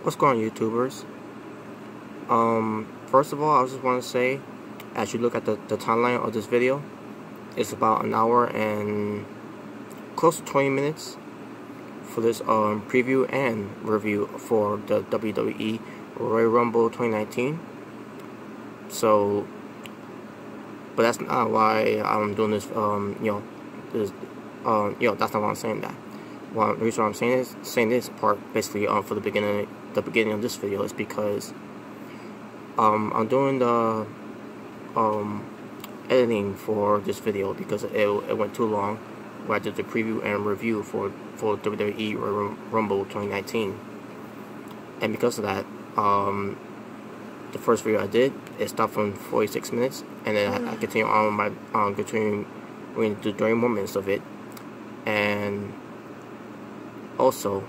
What's going on, YouTubers? First of all, I just want to say, as you look at the timeline of this video, it's about an hour and close to 20 minutes for this preview and review for the WWE Royal Rumble 2019. So, but that's not why I'm doing this. That's not why I'm saying that. Well, the reason why I'm saying this part basically for the beginning of this video is because I'm doing the editing for this video because it went too long where I did the preview and review for WWE Rumble 2019, and because of that, the first video I did, it stopped from 46 minutes, and then I continued on my continuing the 30 more minutes of it. And also,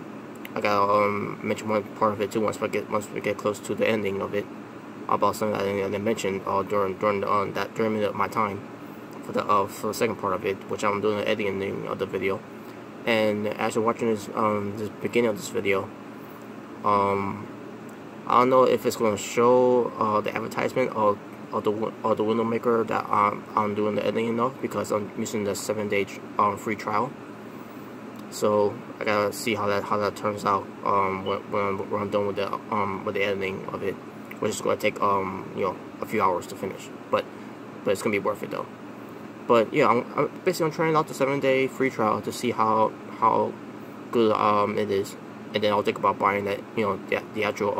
I gotta mention one part of it too once we get close to the ending of it, about something that I didn't mention during that 30 minute of my time for the second part of it, which I'm doing the editing of the video. And as you're watching this this beginning of this video, I don't know if it's going to show the advertisement of the window maker that I'm doing the editing of, because I'm using the 7-day free trial. So I gotta see how that turns out when I'm done with the editing of it, which is going to take a few hours to finish, but it's gonna be worth it though. But yeah, I'm basically trying out the 7-day free trial to see how good it is, and then I'll think about buying that the actual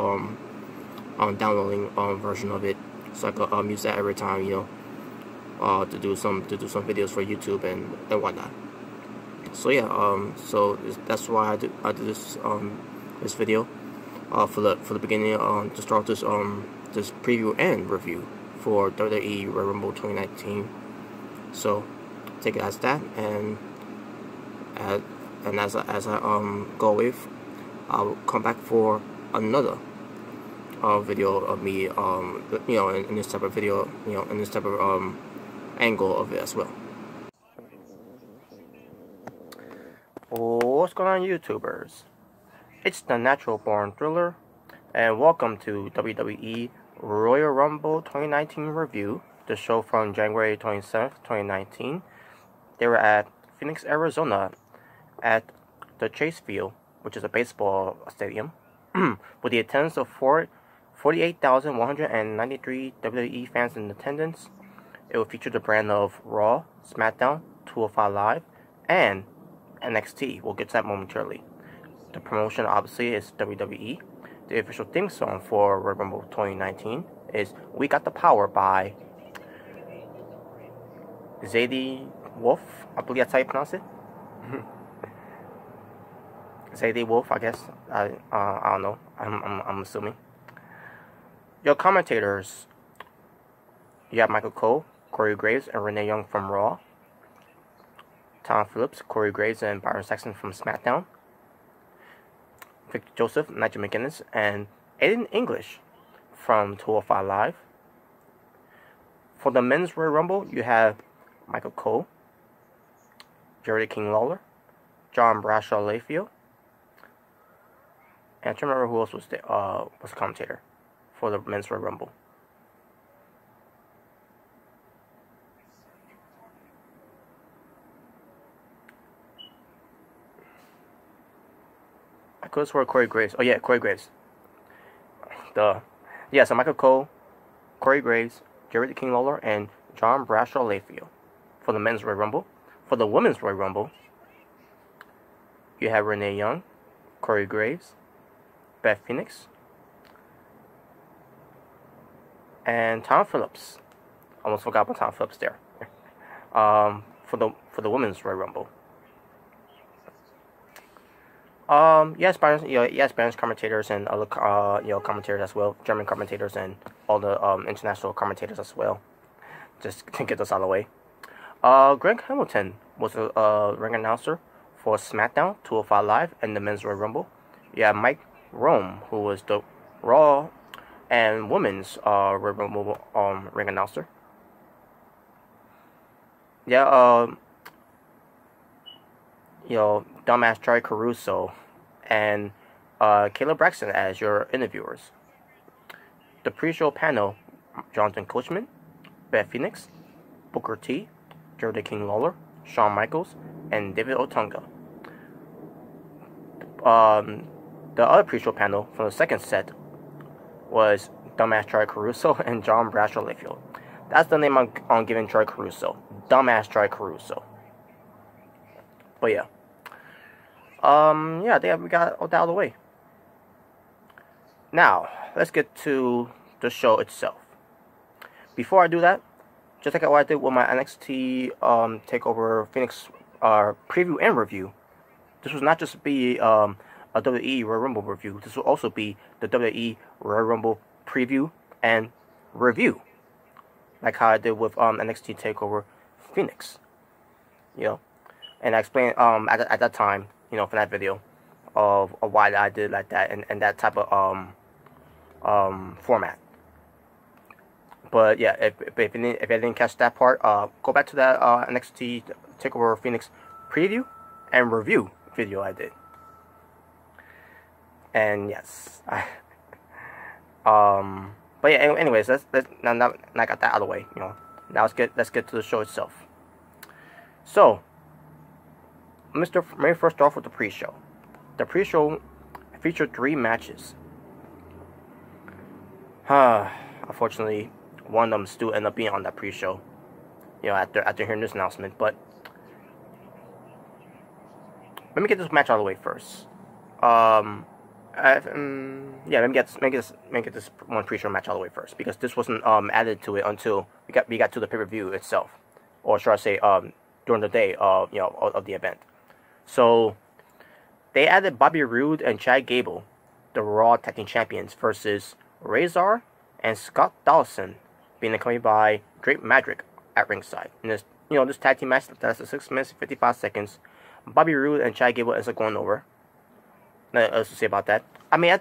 downloading version of it, so I could use that every time to do some videos for YouTube and whatnot. So yeah, that's why I did this this video for the beginning to start this this preview and review for WWE Royal Rumble 2019. So take it as that, and as I go with, I'll come back for another video of me in this type of video, in this type of angle of it as well. What's going on, YouTubers? It's the Natural Born Thriller, and welcome to WWE Royal Rumble 2019 review, the show from January 27th, 2019. They were at Phoenix, Arizona, at the Chase Field, which is a baseball stadium, with the attendance of 48,193 WWE fans in attendance. It will feature the brand of Raw, SmackDown, 205 Live, and NXT. We'll get to that momentarily. The promotion obviously is WWE. The official theme song for Royal Rumble 2019 is "We Got the Power" by Zadie Wolf. I believe that's how you pronounce it. Zadie Wolf, I guess. I don't know. I'm assuming. Your commentators: you have Michael Cole, Corey Graves, and Renee Young from Raw. Tom Phillips, Corey Graves, and Byron Saxton from SmackDown. Victor Joseph, Nigel McGuinness, and Aiden English from 205 Live. For the Men's Royal Rumble, you have Michael Cole, Jerry King Lawler, John Bradshaw Layfield, and I can't remember who else was the commentator for the Men's Royal Rumble. I could have sworn Corey Graves. Oh yeah, Corey Graves. So Michael Cole, Corey Graves, Jerry the King Lawler, and John Bradshaw Layfield for the Men's Royal Rumble. For the Women's Royal Rumble, you have Renee Young, Corey Graves, Beth Phoenix, and Tom Phillips. Almost forgot about Tom Phillips there. For the Women's Royal Rumble. Spanish commentators and other commentators as well, German commentators and all the international commentators as well. Just to get this out of the way. Greg Hamilton was a ring announcer for SmackDown, 205 Live, and the Men's Royal Rumble. You have Mike Rome, who was the Raw and Women's Royal Rumble ring announcer. Dumbass Charlie Caruso and Caleb Braxton as your interviewers. The pre-show panel: Jonathan Coachman, Beth Phoenix, Booker T, Jerry King Lawler, Shawn Michaels, and David Otunga. The other pre-show panel from the second set was Dumbass Troy Caruso and John Bradshaw Layfield. That's the name I'm giving Troy Caruso. Dumbass Troy Caruso. But yeah. Yeah, we got all that out of the way. Now, let's get to the show itself. Before I do that, just like what I did with my NXT TakeOver Phoenix preview and review, this was not just be a WWE Royal Rumble review. This will also be the WWE Royal Rumble preview and review, like how I did with NXT TakeOver Phoenix. You know, and I explained at that time, you know, for that video of why I did like that and that type of format. But yeah, if you didn't catch that part, go back to that NXT TakeOver Phoenix preview and review video I did. And yes, but yeah. Anyways, now I got that out of the way. You know, now let's get to the show itself. So, let me first start off with the pre-show. The pre-show featured 3 matches. Unfortunately, one of them still ended up being on that pre-show. You know, after hearing this announcement, but let me get this match out of the way first. Yeah, let me get this one pre-show match out of the way first, because this wasn't added to it until we got to the pay-per-view itself, or should I say during the day of of the event. So they added Bobby Roode and Chad Gable, the Raw Tag Team Champions, versus Razor and Scott Dawson, being accompanied by Drake Madrick at ringside. In this this tag team match lasted 6 minutes 55 seconds. Bobby Roode and Chad Gable ends up going over. Nothing else to say about that. I mean,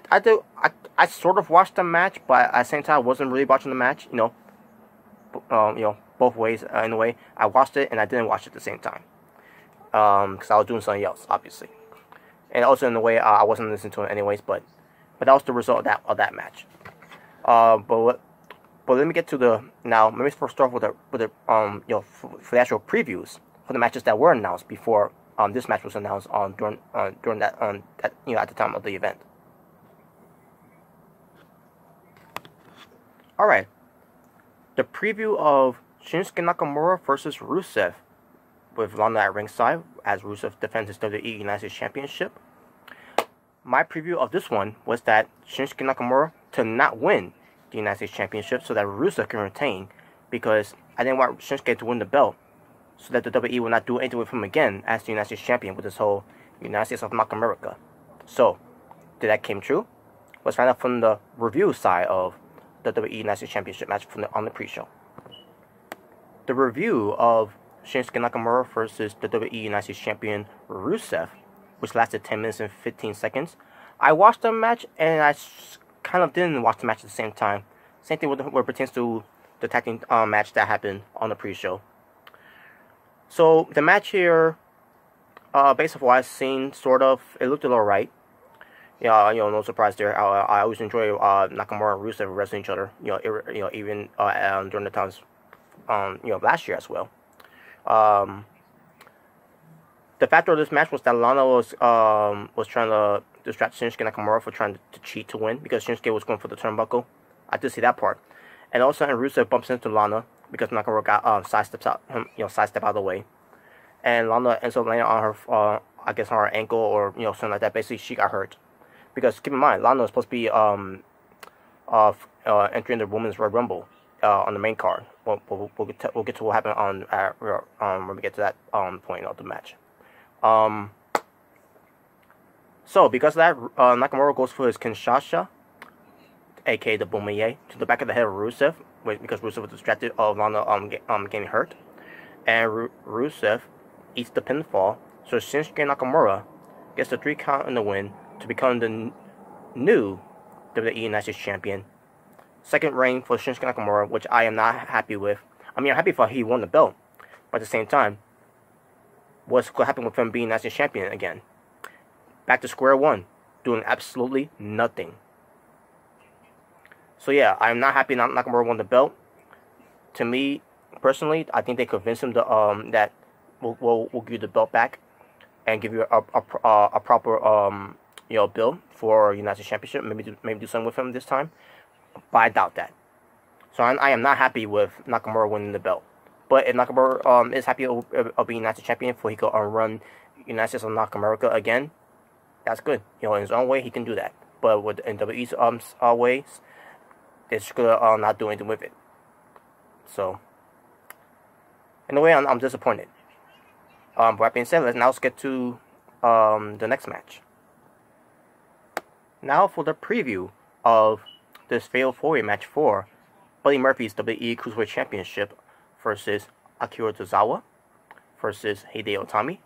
I sort of watched the match, but at the same time, I wasn't really watching the match. Both ways. In a way, I watched it and I didn't watch it at the same time, because I was doing something else, obviously, and also in a way, I wasn't listening to it anyways. But that was the result of that match. But let me get to the now. Let me first start with the for the actual previews for the matches that were announced before this match was announced during that at the time of the event. All right, the preview of Shinsuke Nakamura versus Rusev, with Lana at ringside as Rusev defends his WWE United States Championship. My preview of this one was that Shinsuke Nakamura to not win the United States Championship so that Rusev can retain, because I didn't want Shinsuke to win the belt so that the WWE will not do anything with him again as the United States Champion with this whole United States of North America. So, did that came true? Let's find out from the review side of the WWE United States Championship match on the pre-show. The review of Shinsuke Nakamura versus the WWE United States Champion Rusev, which lasted 10 minutes and 15 seconds. I watched the match, and I kind of didn't watch the match at the same time. Same thing with what pertains to the tag team match that happened on the pre-show. So, the match here, based on what I've seen, sort of, it looked a little right. Yeah, no surprise there. I always enjoy Nakamura and Rusev wrestling each other. Even during the times, last year as well. The factor of this match was that Lana was trying to distract Shinsuke Nakamura for trying to cheat to win, because Shinsuke was going for the turnbuckle. I did see that part, and all of a sudden Rusev bumps into Lana because Nakamura got sidestepped out of the way, and Lana ends up landing on her, I guess on her ankle or something like that. Basically, she got hurt. Because keep in mind, Lana was supposed to be entering the Women's Royal Rumble on the main card. We'll get to what happened when we get to that point of the match. So because of that, Nakamura goes for his Kinshasa, aka the Boomaye, to the back of the head of Rusev, because Rusev was distracted of Lana getting hurt, and Rusev eats the pinfall. So Shinsuke Nakamura gets the 3 count in the win to become the new WWE United States Champion. Second reign for Shinsuke Nakamura, which I am not happy with. I mean, I'm happy for he won the belt, but at the same time, what's going to happen with him being United States Champion again? Back to square one. doing absolutely nothing. So yeah, I'm not happy Nakamura won the belt. To me, personally, I think they convinced him to, that we'll give you the belt back and give you a proper bill for United States Championship. Maybe do something with him this time, but I doubt that. So I am not happy with Nakamura winning the belt. But if Nakamura is happy of being United States Champion, for he could run United States of North America again, that's good. In his own way, he can do that. But in WWE's ways, they're just gonna not do anything with it. So, in a way, I'm disappointed. But that being said, let's get to the next match. Now for the preview of this Fatal 4-Way match for Buddy Murphy's WWE Cruiserweight Championship versus Akira Tozawa versus Hideo Itami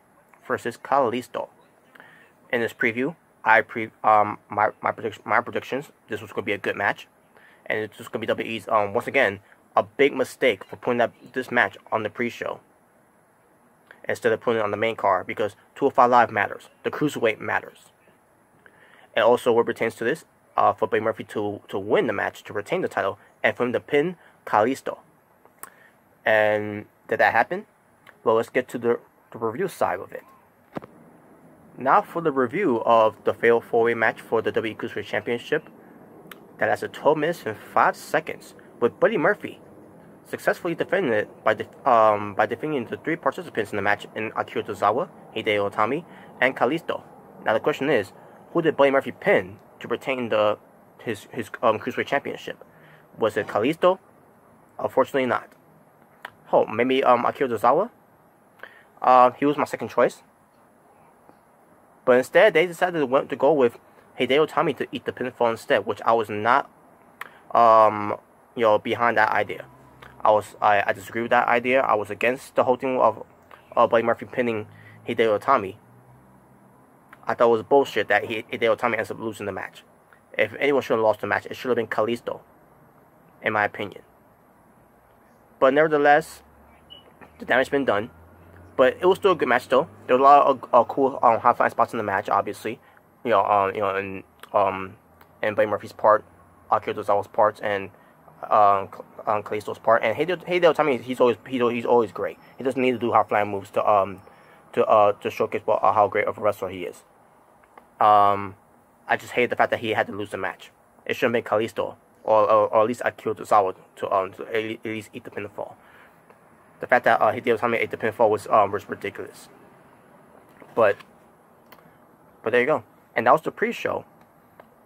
versus Kalisto. In this preview, my predictions. This was going to be a good match, and it's just going to be WWE's once again a big mistake for putting this match on the pre-show instead of putting it on the main card, because 205 Live matters, the Cruiserweight matters, and also what pertains to this, for Buddy Murphy to win the match, to retain the title, and for him to pin Kalisto. And did that happen? Well, let's get to the review side of it. Now for the review of the Fatal 4-Way match for the WWE Cruiserweight Championship that lasted 12 minutes and 5 seconds, with Buddy Murphy successfully defending it by defeating the 3 participants in the match in Akira Tozawa, Hideo Itami, and Kalisto. Now the question is, who did Buddy Murphy pin to retain his Cruiserweight Championship? Was it Kalisto? Unfortunately not. Oh, maybe Akira Tozawa? He was my second choice. But instead, they decided to go with Hideo Itami to eat the pinfall instead, which I was not, behind that idea. I disagree with that idea. I was against the whole thing of Buddy Murphy pinning Hideo Itami. I thought it was bullshit that Hideo Itami ends up losing the match. If anyone should have lost the match, it should have been Kalisto, in my opinion. But nevertheless, the damage has been done. But it was still a good match, though. There were a lot of cool high-flying spots in the match, obviously. In Buddy Murphy's part, Akira Tozawa's part, and Kalisto's part. And Hideo Itami, he's always great. He doesn't need to do high-flying moves to showcase how great of a wrestler he is. I just hate the fact that he had to lose the match. It shouldn't have been Kalisto or at least Akira Tozawa to at least eat the pinfall. The fact that Hideo Itami ate the pinfall was ridiculous. But there you go. And that was the pre-show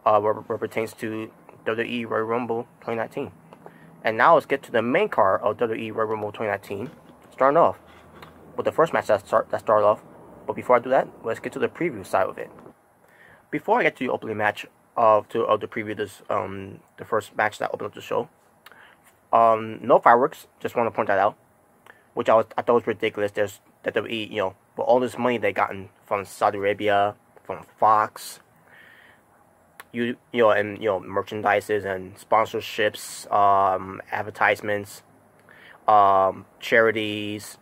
where pertains to WWE Royal Rumble 2019. And now let's get to the main card of WWE Royal Rumble 2019. Starting off with the first match that started off. But before I do that, let's get to the preview side of it. Before I get to the opening match of the preview, the first match that opened up the show, no fireworks. Just want to point that out, which I thought was ridiculous. There's WWE, with all this money they gotten from Saudi Arabia, from Fox, and merchandises and sponsorships, advertisements, charities,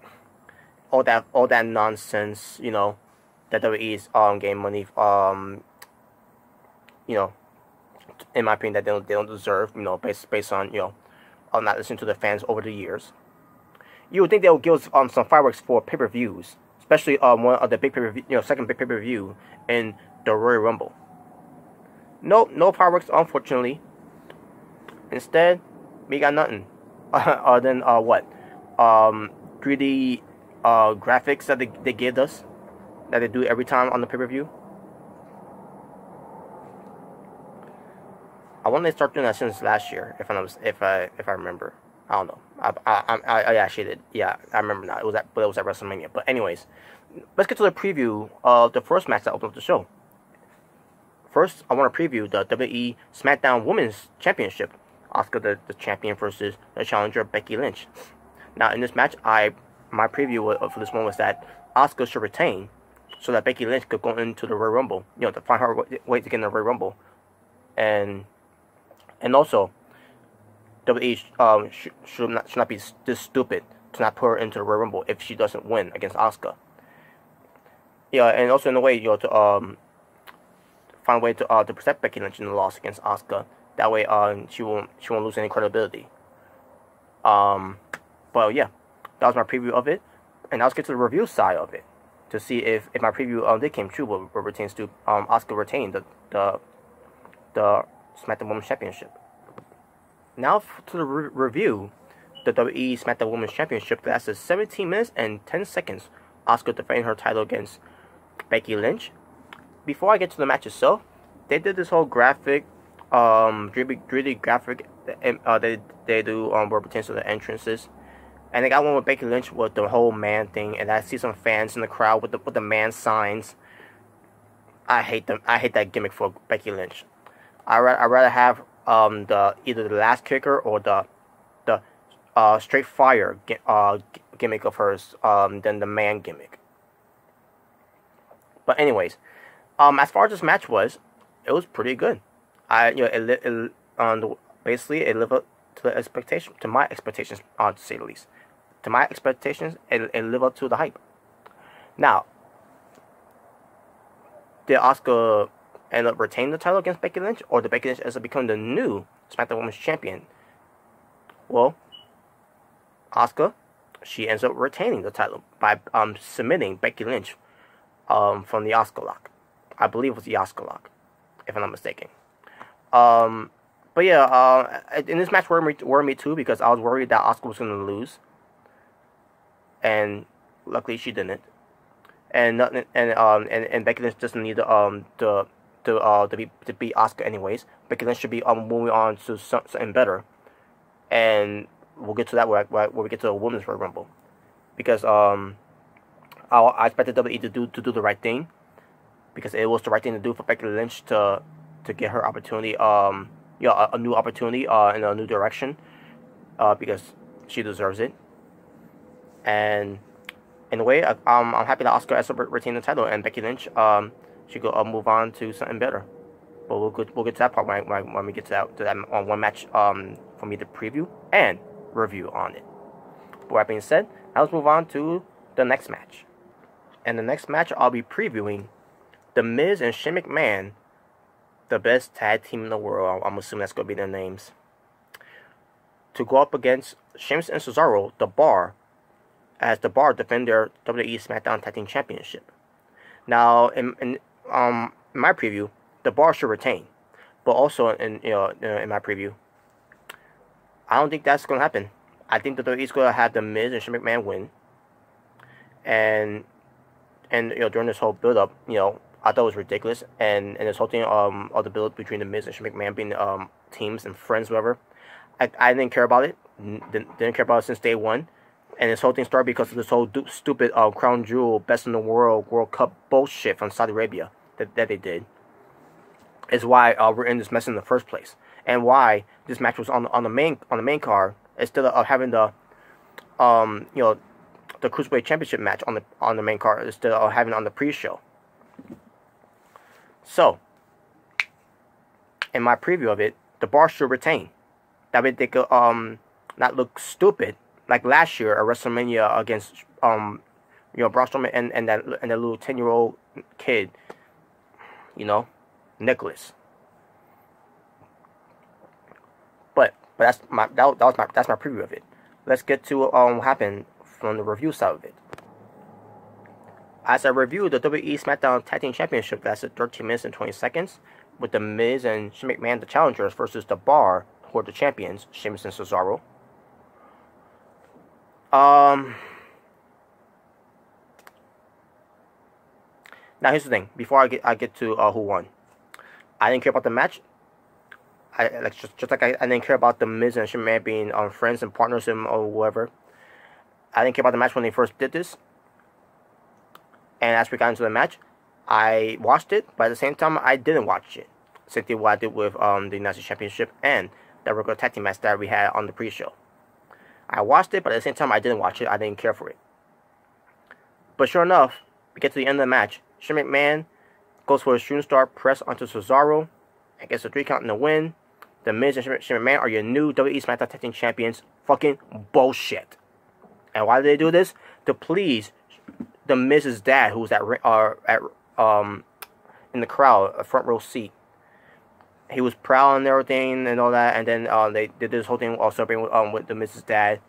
all that nonsense. That WWE is getting money. In my opinion, that they don't deserve. Based on not listening to the fans over the years. You would think they would give us some fireworks for pay-per-views, especially one of the big pay-per-view, second big pay-per-view in the Royal Rumble. Nope, no fireworks, unfortunately. Instead, we got nothing other than 3D graphics that they gave us, that they do every time on the pay-per-view. I want to start doing that since last year, if I remember. I don't know. I actually did. Yeah, I remember now. It was at WrestleMania. But anyways, let's get to the preview of the first match that opened up the show. First, I want to preview the WWE SmackDown Women's Championship. Asuka, the champion, versus the challenger Becky Lynch. Now, in this match, my preview for this one was that Asuka should retain, so that Becky Lynch could go into the Royal Rumble. To find her way to get in the Royal Rumble, and also, WWE should not be this stupid to not put her into the Royal Rumble if she doesn't win against Asuka. Yeah, and also in a way, find a way to protect Becky Lynch in the loss against Asuka. That way, she won't lose any credibility. But yeah, that was my preview of it, and now let's get to the review side of it to see if my preview did came true. What pertains to Asuka retaining the SmackDown Women's Championship. Now to the review. The WWE SmackDown Women's Championship lasted 17 minutes and 10 seconds. Asuka defending her title against Becky Lynch. Before I get to the match itself, they did this whole graphic, 3D graphic. They do where pertains to the entrances, and they got one with Becky Lynch with the whole man thing, and I see some fans in the crowd with the man signs. I hate them. I hate that gimmick for Becky Lynch. I rather have either the last kicker or the straight fire gimmick of hers than the man gimmick. But anyways, as far as this match was, it was pretty good. Basically it lived up to the expectation, to my expectations, to say the least. To my expectations, it lived up to the hype. Now, did Asuka end up retaining the title against Becky Lynch, or did Becky Lynch end up becoming the new SmackDown Women's Champion? Well, Asuka, she ends up retaining the title by submitting Becky Lynch from the Asuka lock. I believe it was the Asuka lock, if I'm not mistaken. But yeah, in this match worried me too, because I was worried that Asuka was going to lose, and luckily she didn't. And Becky Lynch doesn't need to beat Asuka anyways. Becky Lynch should be moving on to something better, and we'll get to that where we get to the Women's Royal Rumble, because I expected WWE to do the right thing, because it was the right thing to do for Becky Lynch to get her opportunity, a new opportunity in a new direction, because she deserves it. And in a way, I'm happy that Asuka has retained the title, and Becky Lynch she could move on to something better. But we'll get to that part when we get to that one match for me to preview and review on it. But with that being said, now let's move on to the next match. And the next match I'll be previewing, The Miz and Shane McMahon, the best tag team in the world. I'm assuming that's going to be their names, to go up against Sheamus and Cesaro, The Bar, as The Bar defend their WWE SmackDown Tag Team Championship. Now, in my preview, The Bar should retain, but also in my preview, I don't think that's going to happen. I think the WWE is going to have The Miz and Shane McMahon win, and during this whole build up, I thought it was ridiculous, and this whole thing of the build between The Miz and Shane McMahon being teams and friends, whatever. I didn't care about it. Didn't care about it since day one. And this whole thing started because of this whole stupid Crown Jewel Best in the World Cup bullshit from Saudi Arabia that they did. Is why we're in this mess in the first place, and why this match was on the main card instead of having the the Cruiserweight Championship match on the main card instead of having it on the pre-show. So, in my preview of it, The Bar should retain. That way they could not look stupid like last year at WrestleMania against Braun Strowman and that little 10-year-old kid, Nicholas. But that's my preview of it. Let's get to what happened from the review side of it. As I reviewed, the WWE SmackDown Tag Team Championship lasted 13 minutes and 20 seconds, with The Miz and Shane McMahon the challengers versus The Bar, who are the champions, Sheamus and Cesaro. Now here's the thing. Before I get to who won, I didn't care about the match. Just like I didn't care about The Miz and Shane McMahon being friends and partners or whatever. I didn't care about the match when they first did this. And as we got into the match, I watched it, but at the same time, I didn't watch it. Same thing what I did with the United States Championship and the regular tag team match that we had on the pre-show. I watched it, but at the same time, I didn't watch it. I didn't care for it. But sure enough, we get to the end of the match. Shane McMahon goes for a shooting star press onto Cesaro and gets a 3 count in the win. The Miz and Shane McMahon are your new WWE SmackDown Tag Team Champions. Fucking bullshit. And why did they do this? To please The Miz's dad, who's in the crowd, a front row seat. He was proud and everything and all that, and then they did this whole thing while celebrating with the Mrs. Dad.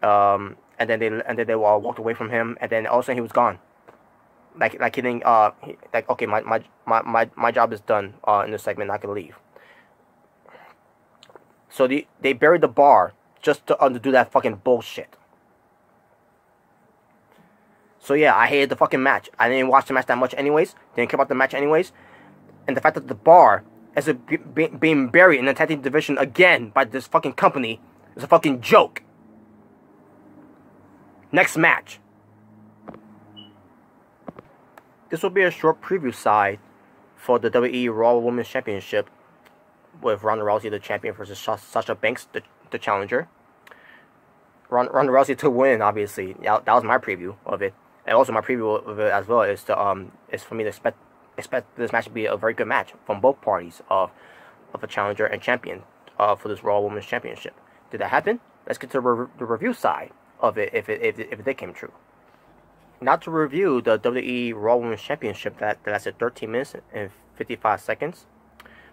And then they all walked away from him, and then all of a sudden he was gone. Like he didn't like, okay, my job is done in this segment, I can leave. So they buried the bar just to do that fucking bullshit. So yeah, I hated the fucking match. I didn't watch the match that much anyways. Didn't care about the match anyways. And the fact that the bar is being buried in the tag team division again by this fucking company is a fucking joke. Next match. This will be a short preview side for the WWE Raw Women's Championship with Ronda Rousey, the champion, versus Sasha Banks, the challenger. Ronda Rousey to win, obviously. That was my preview of it. And also my preview of it as well is for me to expect this match to be a very good match from both parties of a challenger and champion for this Raw Women's Championship. Did that happen? Let's get to the review side of it if it did came true. Now to review the WWE Raw Women's Championship that lasted 13 minutes and 55 seconds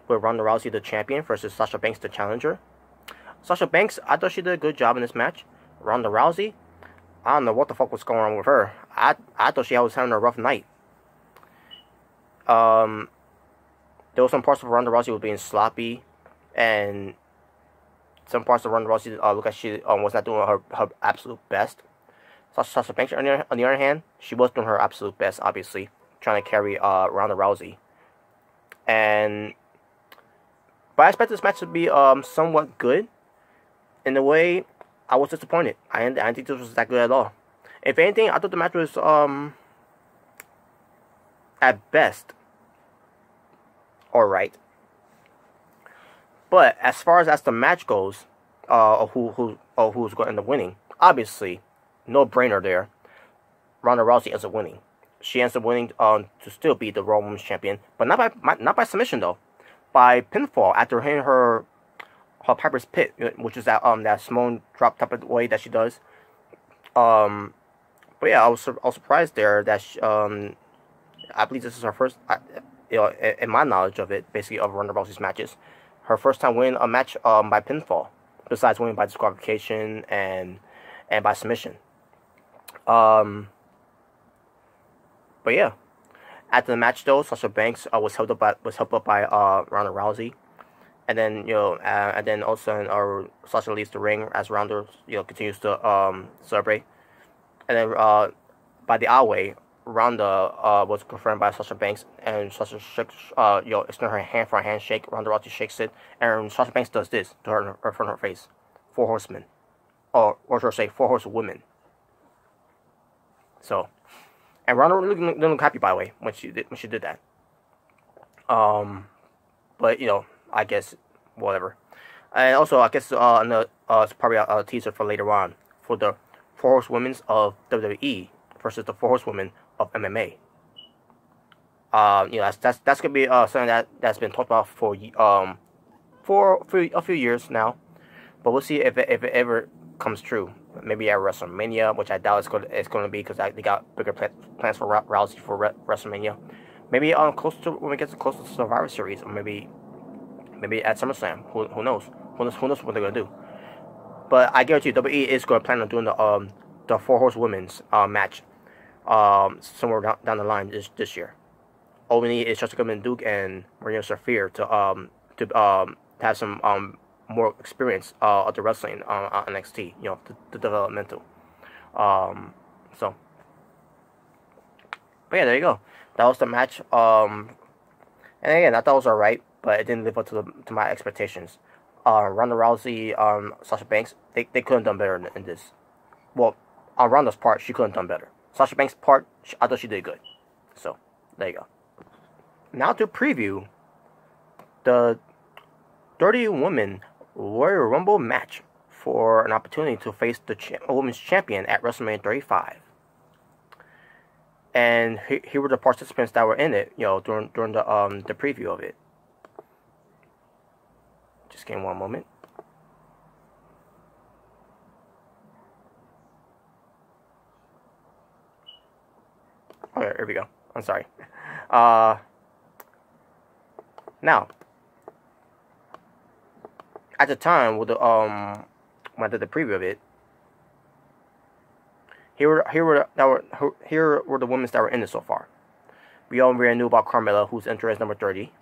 with Ronda Rousey, the champion, versus Sasha Banks, the challenger. Sasha Banks, I thought she did a good job in this match. Ronda Rousey, I don't know what the fuck was going on with her. I thought she was having a rough night. There were some parts of Ronda Rousey was being sloppy, and some parts of Ronda Rousey look like she was not doing her absolute best. Sasha Banks, on the other hand, she was doing her absolute best, obviously, trying to carry Ronda Rousey. But I expect this match to be somewhat good. In a way, I was disappointed. I didn't think this was that good at all. If anything, I thought the match was at best alright. But as far as the match goes, who's going to end up winning, obviously, no brainer there. Ronda Rousey ends up winning. She ends up winning to still be the Raw Women's Champion, but not by submission though, by pinfall after hitting her Piper's Pit, which is that Simone drop type of way that she does. But yeah, I was surprised there that I believe this is her first, in my knowledge of it, basically of Ronda Rousey's matches, her first time winning a match by pinfall, besides winning by disqualification and by submission. But yeah, after the match though, Sasha Banks was helped up by Ronda Rousey, and then and then also Sasha leaves the ring as Ronda continues to celebrate, and then by the outway, Ronda was confirmed by Sasha Banks, and Sasha shakes extend her hand for a handshake. Ronda Rousey shakes it, and Sasha Banks does this to her in front of her face. 4 horsemen, or should I say 4 horsewomen. So, and Ronda really didn't look happy, by the way, when she did that. But I guess whatever. And also, I guess it's probably a teaser for later on for the 4 horsewomen of WWE versus the 4 horsewomen of MMA. That's gonna be something that's been talked about for a few years now, but we'll see if it ever comes true. Maybe at WrestleMania, which I doubt it's going to be, because they got bigger plans for Rousey for WrestleMania. Maybe close to when we get close to Survivor Series, or maybe at SummerSlam. Who knows? Who knows what they're going to do? But I guarantee you, WWE is going to plan on doing the 4 horsewomen's match somewhere down the line this year. All we need is Jessica Duke and Marina Shafir to have some more experience of the wrestling on NXT, the developmental. So, but yeah, there you go. That was the match. And again, I thought it was alright, but it didn't live up to my expectations. Ronda Rousey, Sasha Banks, they couldn't have done better in this. Well, on Ronda's part, she couldn't have done better. Sasha Banks' part, I thought she did good. So, there you go. Now to preview the 30-woman Royal Rumble match for an opportunity to face the Women's Champion at WrestleMania 35. And here were the participants that were in it, during the preview of it. Just give me one moment. Okay, here we go. I'm sorry. Now, at the time with the when I did the preview of it, here were the women that were in it so far. We already knew about Carmella, who's entered as number 30.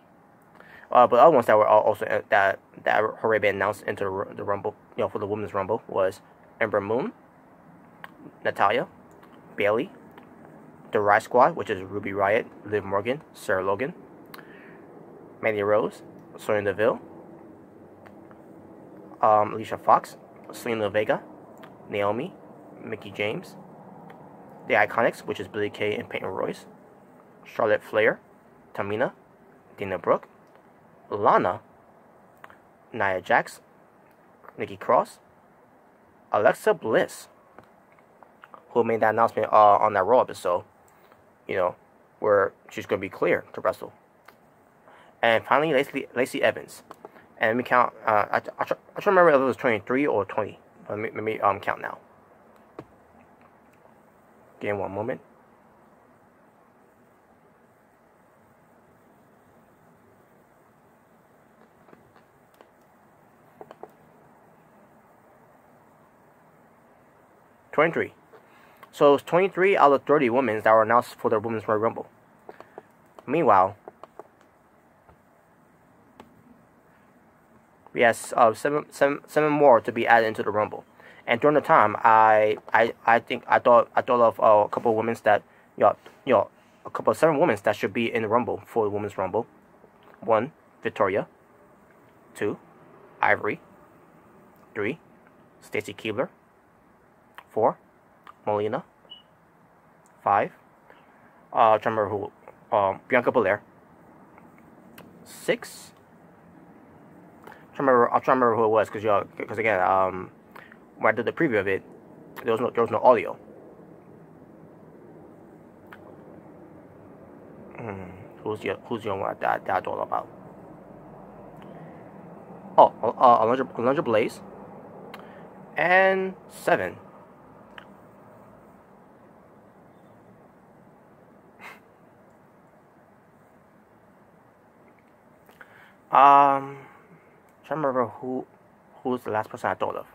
But other ones that were also that already been announced into the Rumble, for the Women's Rumble, was Ember Moon, Natalya, Bayley, the Riot Squad, which is Ruby Riott, Liv Morgan, Sarah Logan, Mandy Rose, Sonya Deville, Alicia Fox, Selena Vega, Naomi, Mickie James, the Iconics, which is Billie Kay and Peyton Royce, Charlotte Flair, Tamina, Dana Brooke, Lana, Nia Jax, Nikki Cross, Alexa Bliss, who made that announcement on that Raw episode, where she's going to be clear to wrestle. And finally, Lacey Evans. And let me count. I try to remember if it was 23 or 20. Let me count now. Give me one moment. $23. So it's 23 out of 30 women that were announced for the Women's Royal Rumble. Meanwhile, we have seven more to be added into the Rumble. And during the time, I thought of a couple of women that a couple of 7 women that should be in the Rumble for the Women's Rumble. 1, Victoria. 2, Ivory. 3, Stacy Keibler. 4, Molina. 5, I'm trying to remember who, Bianca Belair. 6, I'm trying to remember who it was, because again, when I did the preview of it, there was no audio. Who's the one that I thought about? Oh, Alundra Blaze. And 7. Trying to remember who's the last person I thought of.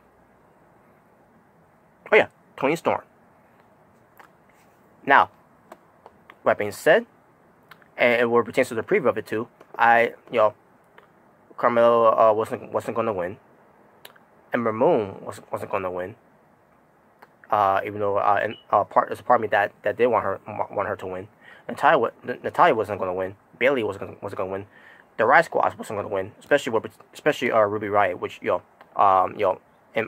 Oh yeah, Toni Storm. Now, that being said, and what pertains to the preview of it too, Carmelo wasn't going to win. Ember Moon wasn't going to win. Even though there's a part of me that did want her to win. Natalya wasn't going to win. Bayley wasn't going to win. The Riot Squad wasn't going to win, especially Ruby Riott, which in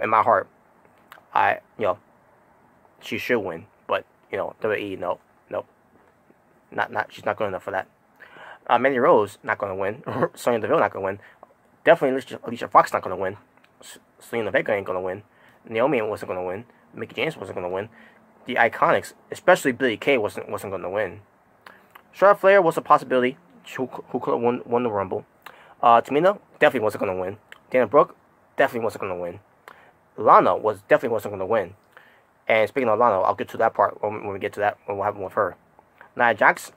my heart, she should win, but WWE nope, she's not good enough for that. Mandy Rose not going to win. Sonya Deville not going to win. Definitely Alicia Fox not going to win. Selena Vega ain't going to win. Naomi wasn't going to win. Mickie James wasn't going to win. The Iconics, especially Billie Kay, wasn't going to win. Charlotte Flair was a possibility. Who could have won the Rumble. Tamina definitely wasn't going to win. Dana Brooke definitely wasn't going to win. Lana definitely wasn't going to win. And speaking of Lana, I'll get to that part when we get to that, what happened with her. Nia Jax,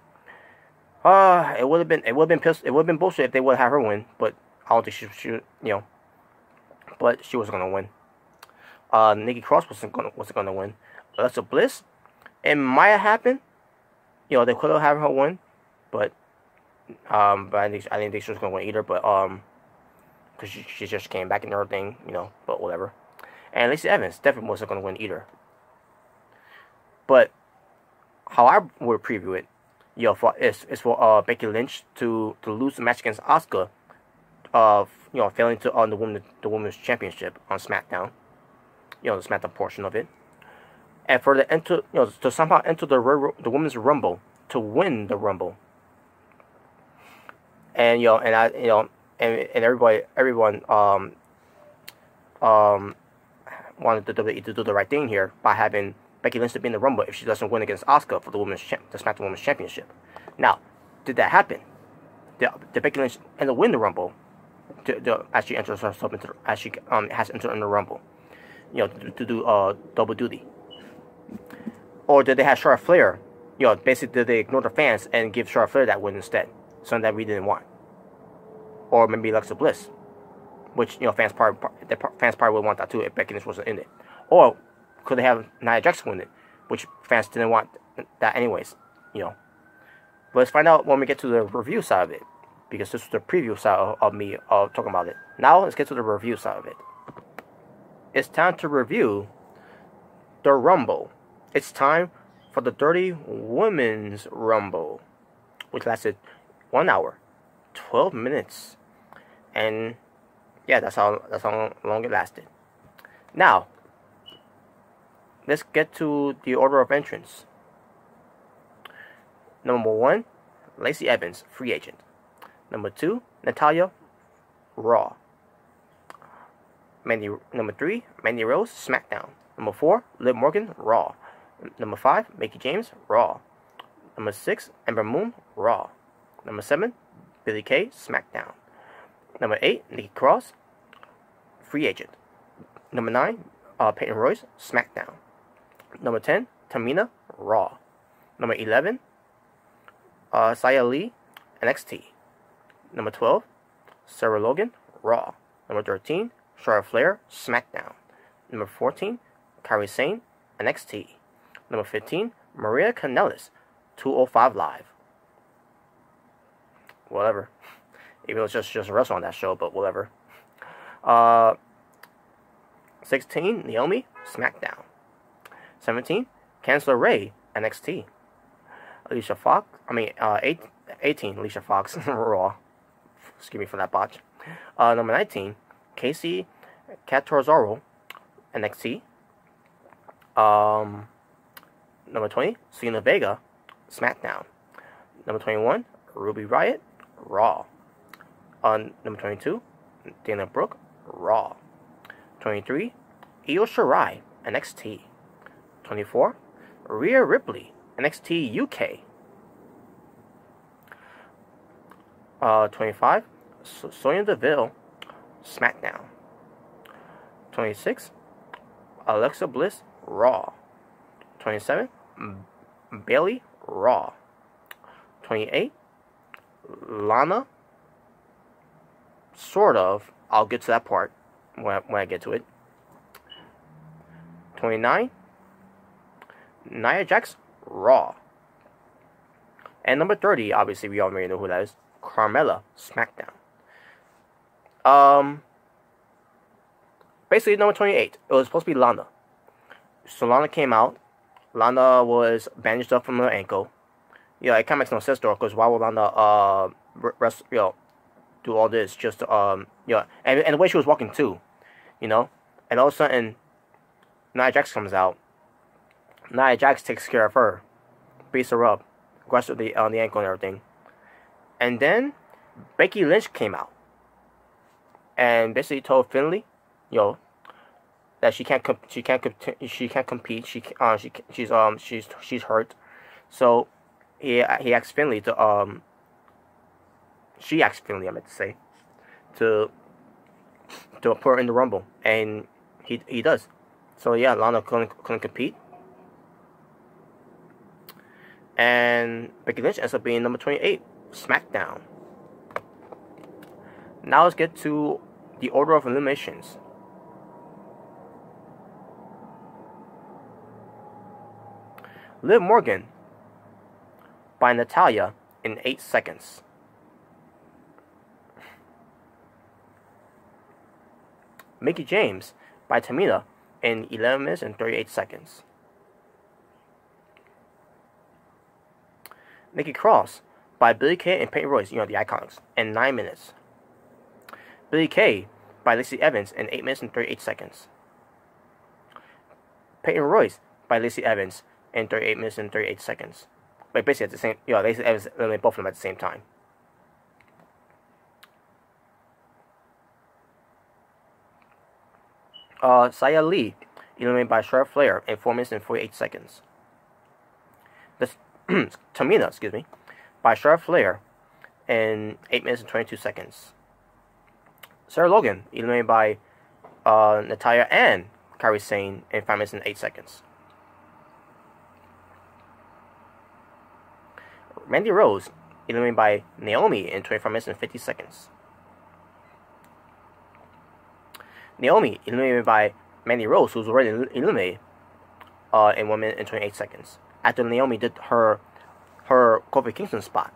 it would have been bullshit if they would have her win, but I don't think she but she wasn't going to win. Nikki Cross wasn't going to win. Alexa Bliss, it might have happened. They could have had her win, but I didn't think she was going to win either, but because she just came back and everything, but whatever. And Lacey Evans definitely wasn't going to win either. But how I would preview it, is for Becky Lynch to lose the match against Asuka, failing to earn the women's championship on SmackDown, the SmackDown portion of it, and for the to somehow enter the women's Rumble to win the Rumble. And everyone wanted the WWE to do the right thing here by having Becky Lynch to be in the Rumble if she doesn't win against Asuka for the SmackDown Women's Championship. Now, did that happen? Did Becky Lynch end up win the Rumble? As she enters herself as she has entered in the Rumble, to do double duty, or did they have Charlotte Flair? Basically, did they ignore the fans and give Charlotte Flair that win instead? Something that we didn't want. or maybe Alexa Bliss, which fans probably would want that too if Becky Lynch wasn't in it. Or could they have Nia Jax win it, which fans didn't want that anyways. But let's find out when we get to the review side of it, because this was the preview side of me talking about it. Now let's get to the review side of it. It's time to review the Rumble. It's time for the Dirty Women's Rumble, which lasted 1 hour, 12 minutes, and yeah, that's how long it lasted. Now, let's get to the order of entrance. Number 1, Lacey Evans, free agent. Number 2, Natalya, Raw. Number 3, Mandy Rose, SmackDown. Number 4, Liv Morgan, Raw. Number 5, Mickie James, Raw. Number 6, Ember Moon, Raw. Number 7, Billie Kay, SmackDown. Number 8, Nikki Cross, free agent. Number 9, Peyton Royce, SmackDown. Number 10, Tamina, Raw. Number 11, Xia Li, NXT. Number 12, Sarah Logan, Raw. Number 13, Charlotte Flair, SmackDown. Number 14, Kairi Sane, NXT. Number 15, Maria Kanellis, 205 Live. Whatever. Even though it's just a wrestler on that show, but whatever. 16, Naomi, SmackDown. 17, Candice LeRae, NXT. 18, Alicia Fox, Raw. Excuse me for that botch. Number 19, Casey Catanzaro, NXT. Number 20, Selena Vega, SmackDown. Number 21, Ruby Riott, Raw. Number 22, Dana Brooke, Raw. 23, Io Shirai, NXT. 24, Rhea Ripley, NXT UK. 25, Sonya Deville, SmackDown. 26, Alexa Bliss, Raw. 27, Bayley, Raw. 28, Lana, sort of. I'll get to that part when I get to it. 29, Nia Jax, Raw. And number 30, obviously we already know who that is, Carmella, SmackDown. Basically, number 28, it was supposed to be Lana. So Lana came out. Lana was bandaged up from her ankle. It kind of makes no sense though, because why would Lana do all this just to, and the way she was walking too, and all of a sudden Nia Jax comes out. Nia Jax takes care of her, beats her up, grabs her on the ankle and everything, and then Becky Lynch came out and basically told Finlay, that she can't compete. She's hurt. So he asked Finlay to she asked Finlay, I meant to say, to put her in the Rumble, and he does. So yeah, Lana couldn't compete, and Becky Lynch ends up being number 28, SmackDown. Now let's get to the order of eliminations. Liv Morgan by Natalya in 8 seconds. Mickie James by Tamina in 11 minutes and 38 seconds. Nikki Cross by Billie Kay and Peyton Royce, the Iconics, in 9 minutes. Billie Kay by Lacey Evans in 8 minutes and 38 seconds. Peyton Royce by Lacey Evans in 38 minutes and 38 seconds. But basically at the same, Lacey Evans eliminated both of them at the same time. Xia Li eliminated by Charlotte Flair in 4 minutes and 48 seconds. Tamina, by Charlotte Flair in 8 minutes and 22 seconds. Sarah Logan eliminated by Natalya and Kairi Sane in 5 minutes and 8 seconds. Mandy Rose eliminated by Naomi in 25 minutes and 50 seconds. Naomi eliminated by Mandy Rose, who was already eliminated in 1 minute and 28 seconds. After Naomi did her Kofi Kingston spot.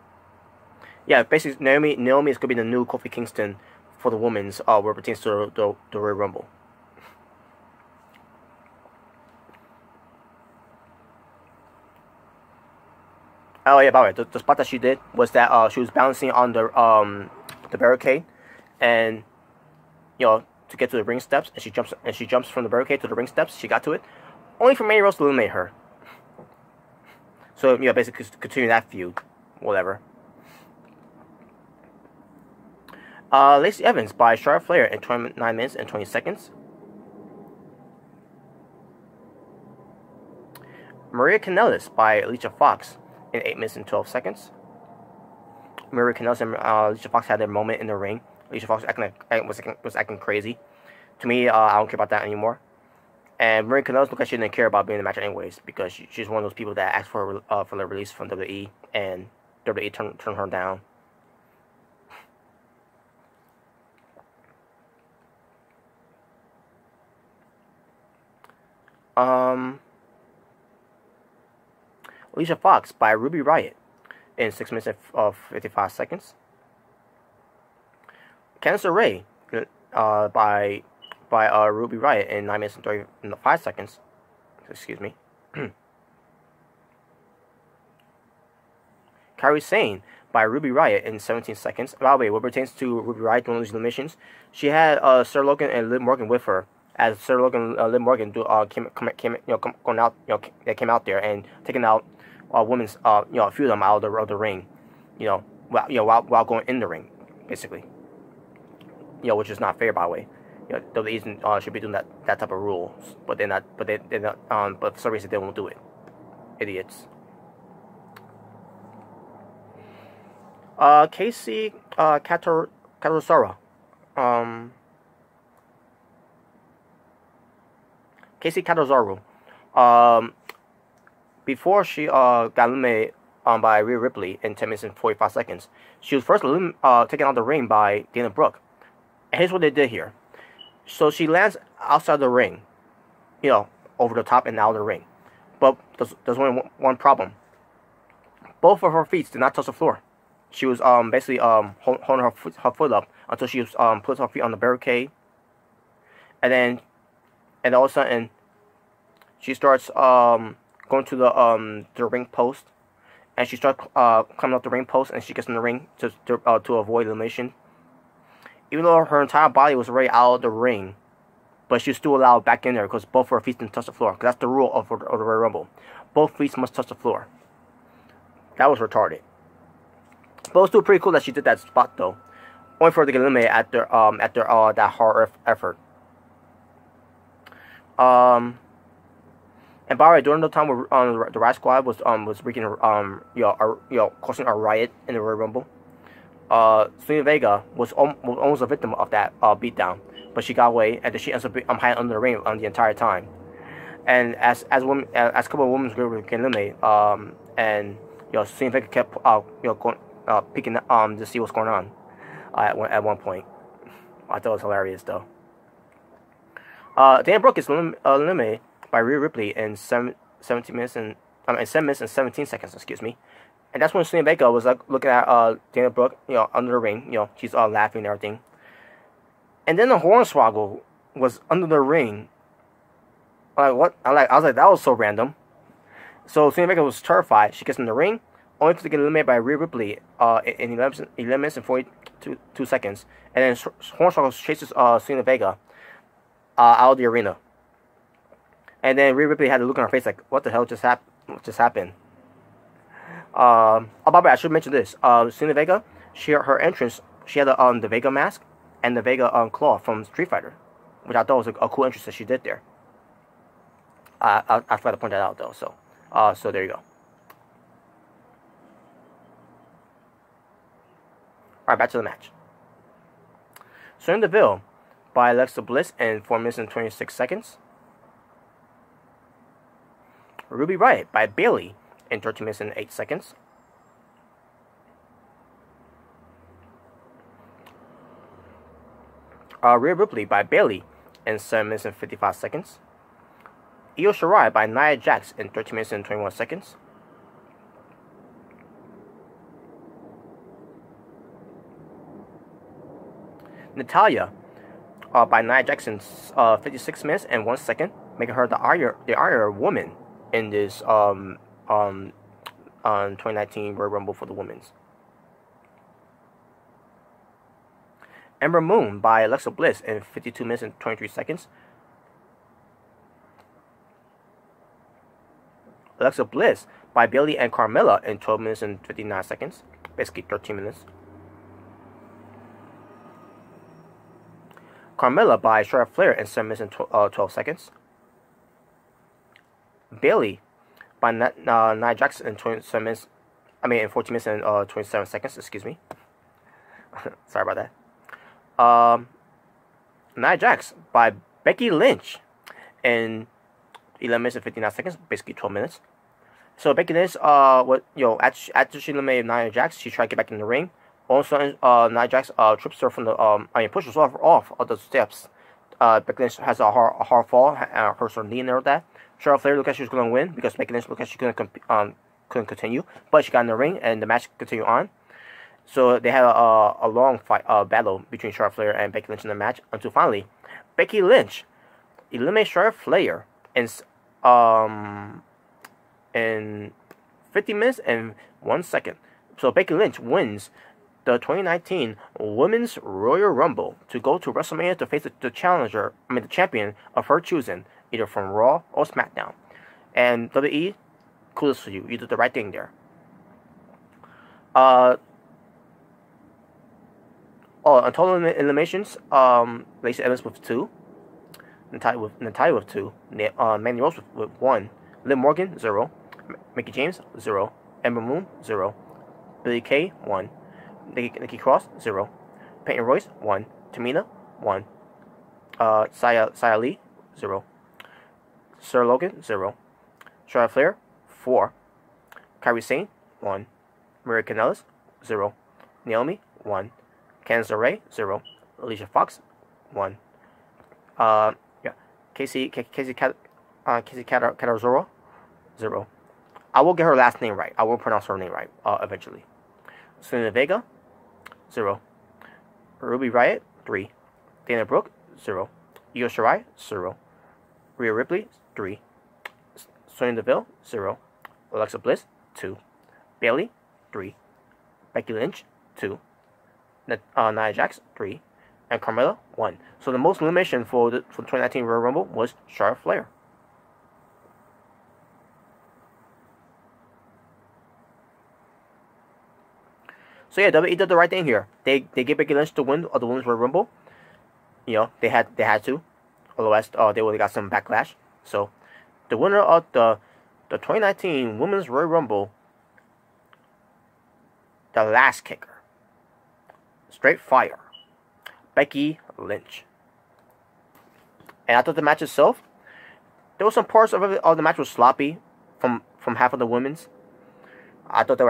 Yeah, basically Naomi is gonna be the new Kofi Kingston for the women's where it pertains to the Royal Rumble. Oh yeah, by the way, the spot that she did was that she was balancing on the barricade, and to get to the ring steps, and she jumps from the barricade to the ring steps. She got to it, only for Mandy Rose to eliminate her. So basically continue that feud, whatever. Lacey Evans by Charlotte Flair in 29 minutes and 20 seconds. Maria Kanellis by Alicia Fox in 8 minutes and 12 seconds. Maria Kanellis and Alicia Fox had their moment in the ring. Alicia Fox was acting crazy. To me, I don't care about that anymore. And Maria Kanellis looked like she didn't care about being in the match anyways, because she's one of those people that asked for the release from WWE, and WWE turned her down. Alicia Fox by Ruby Riott in 6 minutes and 55 seconds. Candice LeRae by Ruby Riott in 9 minutes and 35 seconds. Excuse me. Kairi Sane by Ruby Riott in 17 seconds. By the way, what pertains to Ruby Riott doing these eliminations, she had Sarah Logan and Liv Morgan with her. As Sarah Logan and Liv Morgan came out there and taking out women's a few of them out of the ring, while going in the ring, basically. Which is not fair, by the way. WWE should be doing that type of rules, but they're not. But they're not. But for some reason they won't do it. Idiots. Casey Catanzaro. Casey Catanzaro. Before she got eliminated by Rhea Ripley in 10 minutes and 45 seconds, she was first taken out of the ring by Dana Brooke. And here's what they did here. So she lands outside the ring, over the top and out of the ring. But there's only one problem. Both of her feet did not touch the floor. She was basically holding her foot up until she puts her feet on the barricade, and all of a sudden she starts going to the ring post, and she starts coming up the ring post, and she gets in the ring to avoid elimination. Even though her entire body was already out of the ring, but she was still allowed back in there because both of her feet didn't touch the floor. Because that's the rule of the Royal Rumble. Both feet must touch the floor. That was retarded. But it was still pretty cool that she did that spot though. Only for her to get eliminated after that hard effort. And by the way, during the time where the Riot Squad was wreaking causing a riot in the Royal Rumble, Selena Vega was almost a victim of that beatdown, but she got away, and then she ends up hiding under the ring the entire time. And as a couple of women were getting eliminated, and Selena Vega kept going peeking to see what's going on at one point. I thought it was hilarious though. Dana Brooke is eliminated by Rhea Ripley in 7 minutes and 17 seconds. Excuse me. And that's when Selena Vega was looking at Dana Brooke, under the ring. She's laughing and everything. And then the Hornswoggle was under the ring. What? I was like, that was so random. So Selena Vega was terrified. She gets in the ring, only to get eliminated by Rhea Ripley in 11 minutes and 42 seconds. And then Hornswoggle chases Selena Vega out of the arena. And then Rhea Ripley had a look on her face like, what the hell just happened? By the way, I should mention this. Selena Vega, her entrance, she had the Vega mask and the Vega claw from Street Fighter, which I thought was a cool entrance that she did there. I forgot to point that out though. So there you go. Alright, back to the match. Sonya Deville by Alexa Bliss in 4 minutes and 26 seconds. Ruby Riott by Bayley in 13 minutes and 8 seconds. Rhea Ripley by Bayley in 7 minutes and 55 seconds. Io Shirai by Nia Jax in 13 minutes and 21 seconds. Natalya by Nia Jax in 56 minutes and 1 second, making her the Iron Woman in this 2019 Royal Rumble for the women's. Ember Moon by Alexa Bliss in 52 minutes and 23 seconds. Alexa Bliss by Bayley and Carmella in 12 minutes and 59 seconds. Basically 13 minutes. Carmella by Charlotte Flair in 7 minutes and 12 seconds. Bayley by Nia Jax in 27 minutes. In 14 minutes and 27 seconds. Excuse me. Sorry about that. Nia Jax by Becky Lynch in 11 minutes and 59 seconds, basically 12 minutes. So Becky Lynch, after she eliminated Nia Jax, she tried to get back in the ring. Also, Nia Jax trips her from the pushes her off of the steps. Becky Lynch has a hard fall, hurts her knee and all that. Charlotte Flair looked like she was going to win because Becky Lynch looked like she couldn't continue, but she got in the ring and the match continued on. So they had a long fight, battle between Charlotte Flair and Becky Lynch in the match until finally, Becky Lynch eliminates Charlotte Flair in 50 minutes and 1 second. So Becky Lynch wins the 2019 Women's Royal Rumble to go to WrestleMania to face the champion of her choosing, either from Raw or SmackDown. And WWE, kudos to you. You did the right thing there. On total eliminations, Lacey Evans with 2, Natalya with 2, Mandy Rose with 1, Liv Morgan 0, Mickie James 0, Ember Moon 0, Billie Kay 1, Nikki Cross 0, Peyton Royce 1, Tamina 1, Xia Li 0, Sarah Logan 0, Charlotte Flair 4, Kairi Sane 1, Maria Kanellis 0, Naomi 1, Candice LeRae 0, Alicia Fox 1, Casey Catanzaro 0. I will get her last name right. I will pronounce her name right eventually. Selena Vega 0, Ruby Riott 3, Dana Brooke 0, Io Shirai 0, Rhea Ripley 3, Sonya Deville 0, Alexa Bliss 2, Bayley 3, Becky Lynch 2, Nia Jax 3, and Carmella 1. So the most elimination for the 2019 Royal Rumble was Charlotte Flair. So yeah, WWE did the right thing here. They gave Becky Lynch the win of the Women's Royal Rumble. They had to, otherwise they would have got some backlash. So the winner of the 2019 Women's Royal Rumble, the last kicker, straight fire, Becky Lynch. And I thought the match itself, there were some parts of the match was sloppy from half of the women's. I thought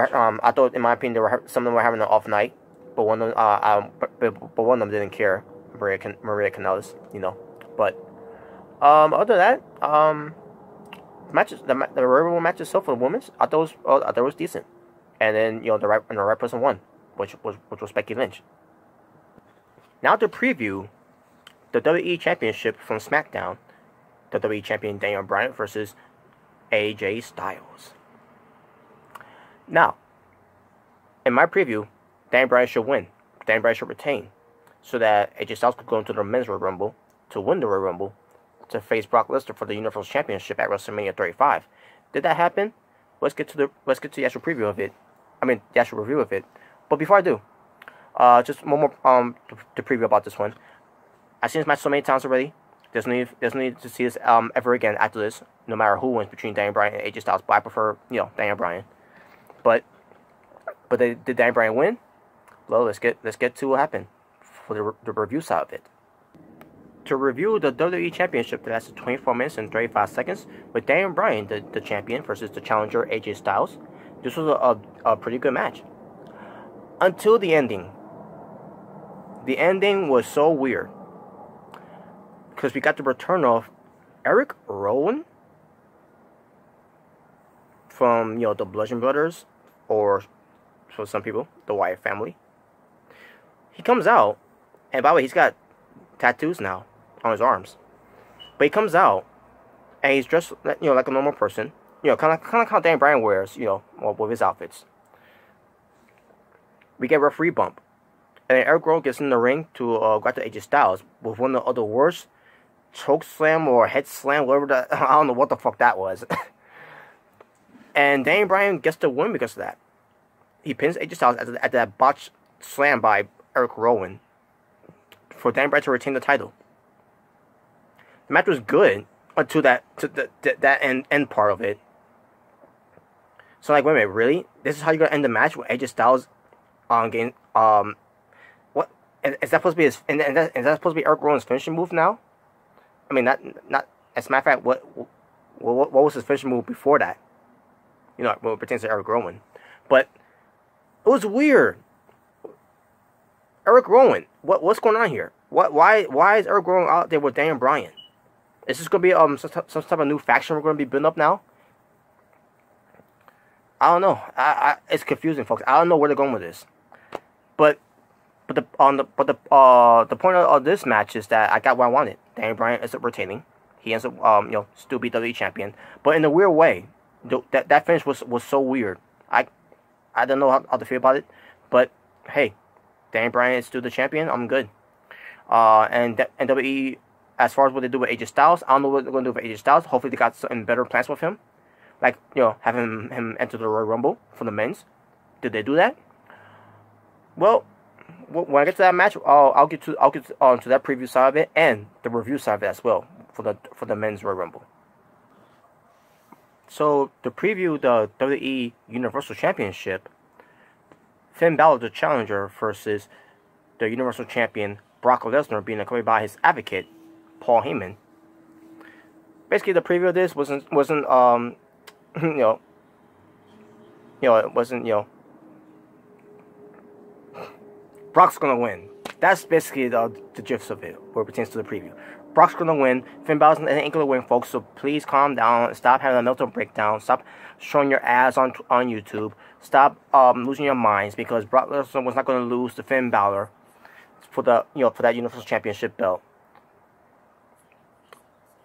in my opinion, some of them were having an off night, but one of them, but one of them didn't care. Maria Kanellis, But other than that, the Royal Rumble match itself for the women's, I thought it was decent. And then the right person won, which was Becky Lynch. Now to preview the WWE Championship from SmackDown, the WWE Champion Daniel Bryan versus AJ Styles. Now, in my preview, Daniel Bryan should win. Daniel Bryan should retain, so that AJ Styles could go into the Men's Royal Rumble to win the Royal Rumble to face Brock Lesnar for the Universal Championship at WrestleMania 35. Did that happen? Let's get to the actual preview of it. The actual review of it. But before I do, just one more to preview about this one. I've seen this match so many times already. There's no need to see this ever again after this, no matter who wins between Daniel Bryan and AJ Styles. But I prefer Daniel Bryan. But did Daniel Bryan win? Well, let's get to what happened for the review side of it. To review the WWE Championship that lasted 24 minutes and 35 seconds with Daniel Bryan, the champion, versus the challenger AJ Styles. This was a pretty good match. Until the ending. The ending was so weird. because we got the return of Eric Rowan from, you know, the Bludgeon Brothers, or for some people, the Wyatt family. He comes out, and by the way, he's got tattoos now on his arms. But he comes out, and he's dressed, you know, like a normal person. You know, kind of like how Dan Bryan wears, you know, with his outfits. We get referee bump. And then Eric Rowan gets in the ring to go after AJ Styles with one of the worst choke slam or head slam, whatever that, I don't know what the fuck that was. And Daniel Bryan gets the win because of that. He pins AJ Styles at that botched slam by Eric Rowan for Daniel Bryan to retain the title. The match was good until that end part of it. So like, wait a minute, really? This is how you're gonna end the match with AJ Styles getting what is that supposed to be his? And is that supposed to be Eric Rowan's finishing move now? I mean, not as a matter of fact, what was his finishing move before that? You know, when it pertains to Eric Rowan, but it was weird. Eric Rowan, what's going on here? Why is Eric Rowan out there with Daniel Bryan? Is this gonna be some type of new faction we're gonna be building up now? I don't know. It's confusing, folks. I don't know where they're going with this. But the point of this match is that I got what I wanted. Daniel Bryan ends up retaining. He ends up you know, still WWE champion, but in a weird way. That finish was so weird. I don't know how to feel about it, but hey, Daniel Bryan is still the champion. I'm good. And WWE, as far as what they do with AJ Styles, I don't know what they're gonna do with AJ Styles. Hopefully they got some better plans with him, like, you know, having him enter the Royal Rumble for the men's. Did they do that? Well, when I get to that match, I'll get to that preview side of it and the review side of it as well for the men's Royal Rumble. So, to preview the WWE Universal Championship, Finn Balor, the challenger, versus the Universal Champion Brock Lesnar, being accompanied by his advocate, Paul Heyman. Basically, the preview of this wasn't it wasn't, Brock's gonna win. That's basically the gist of it, where it pertains to the preview. Brock's gonna win. Finn Balor ain't gonna win, folks. So please calm down. Stop having a mental breakdown. Stop showing your ass on YouTube. Stop losing your minds, because Brock Lesnar was not gonna lose to Finn Balor for the for that Universal Championship belt.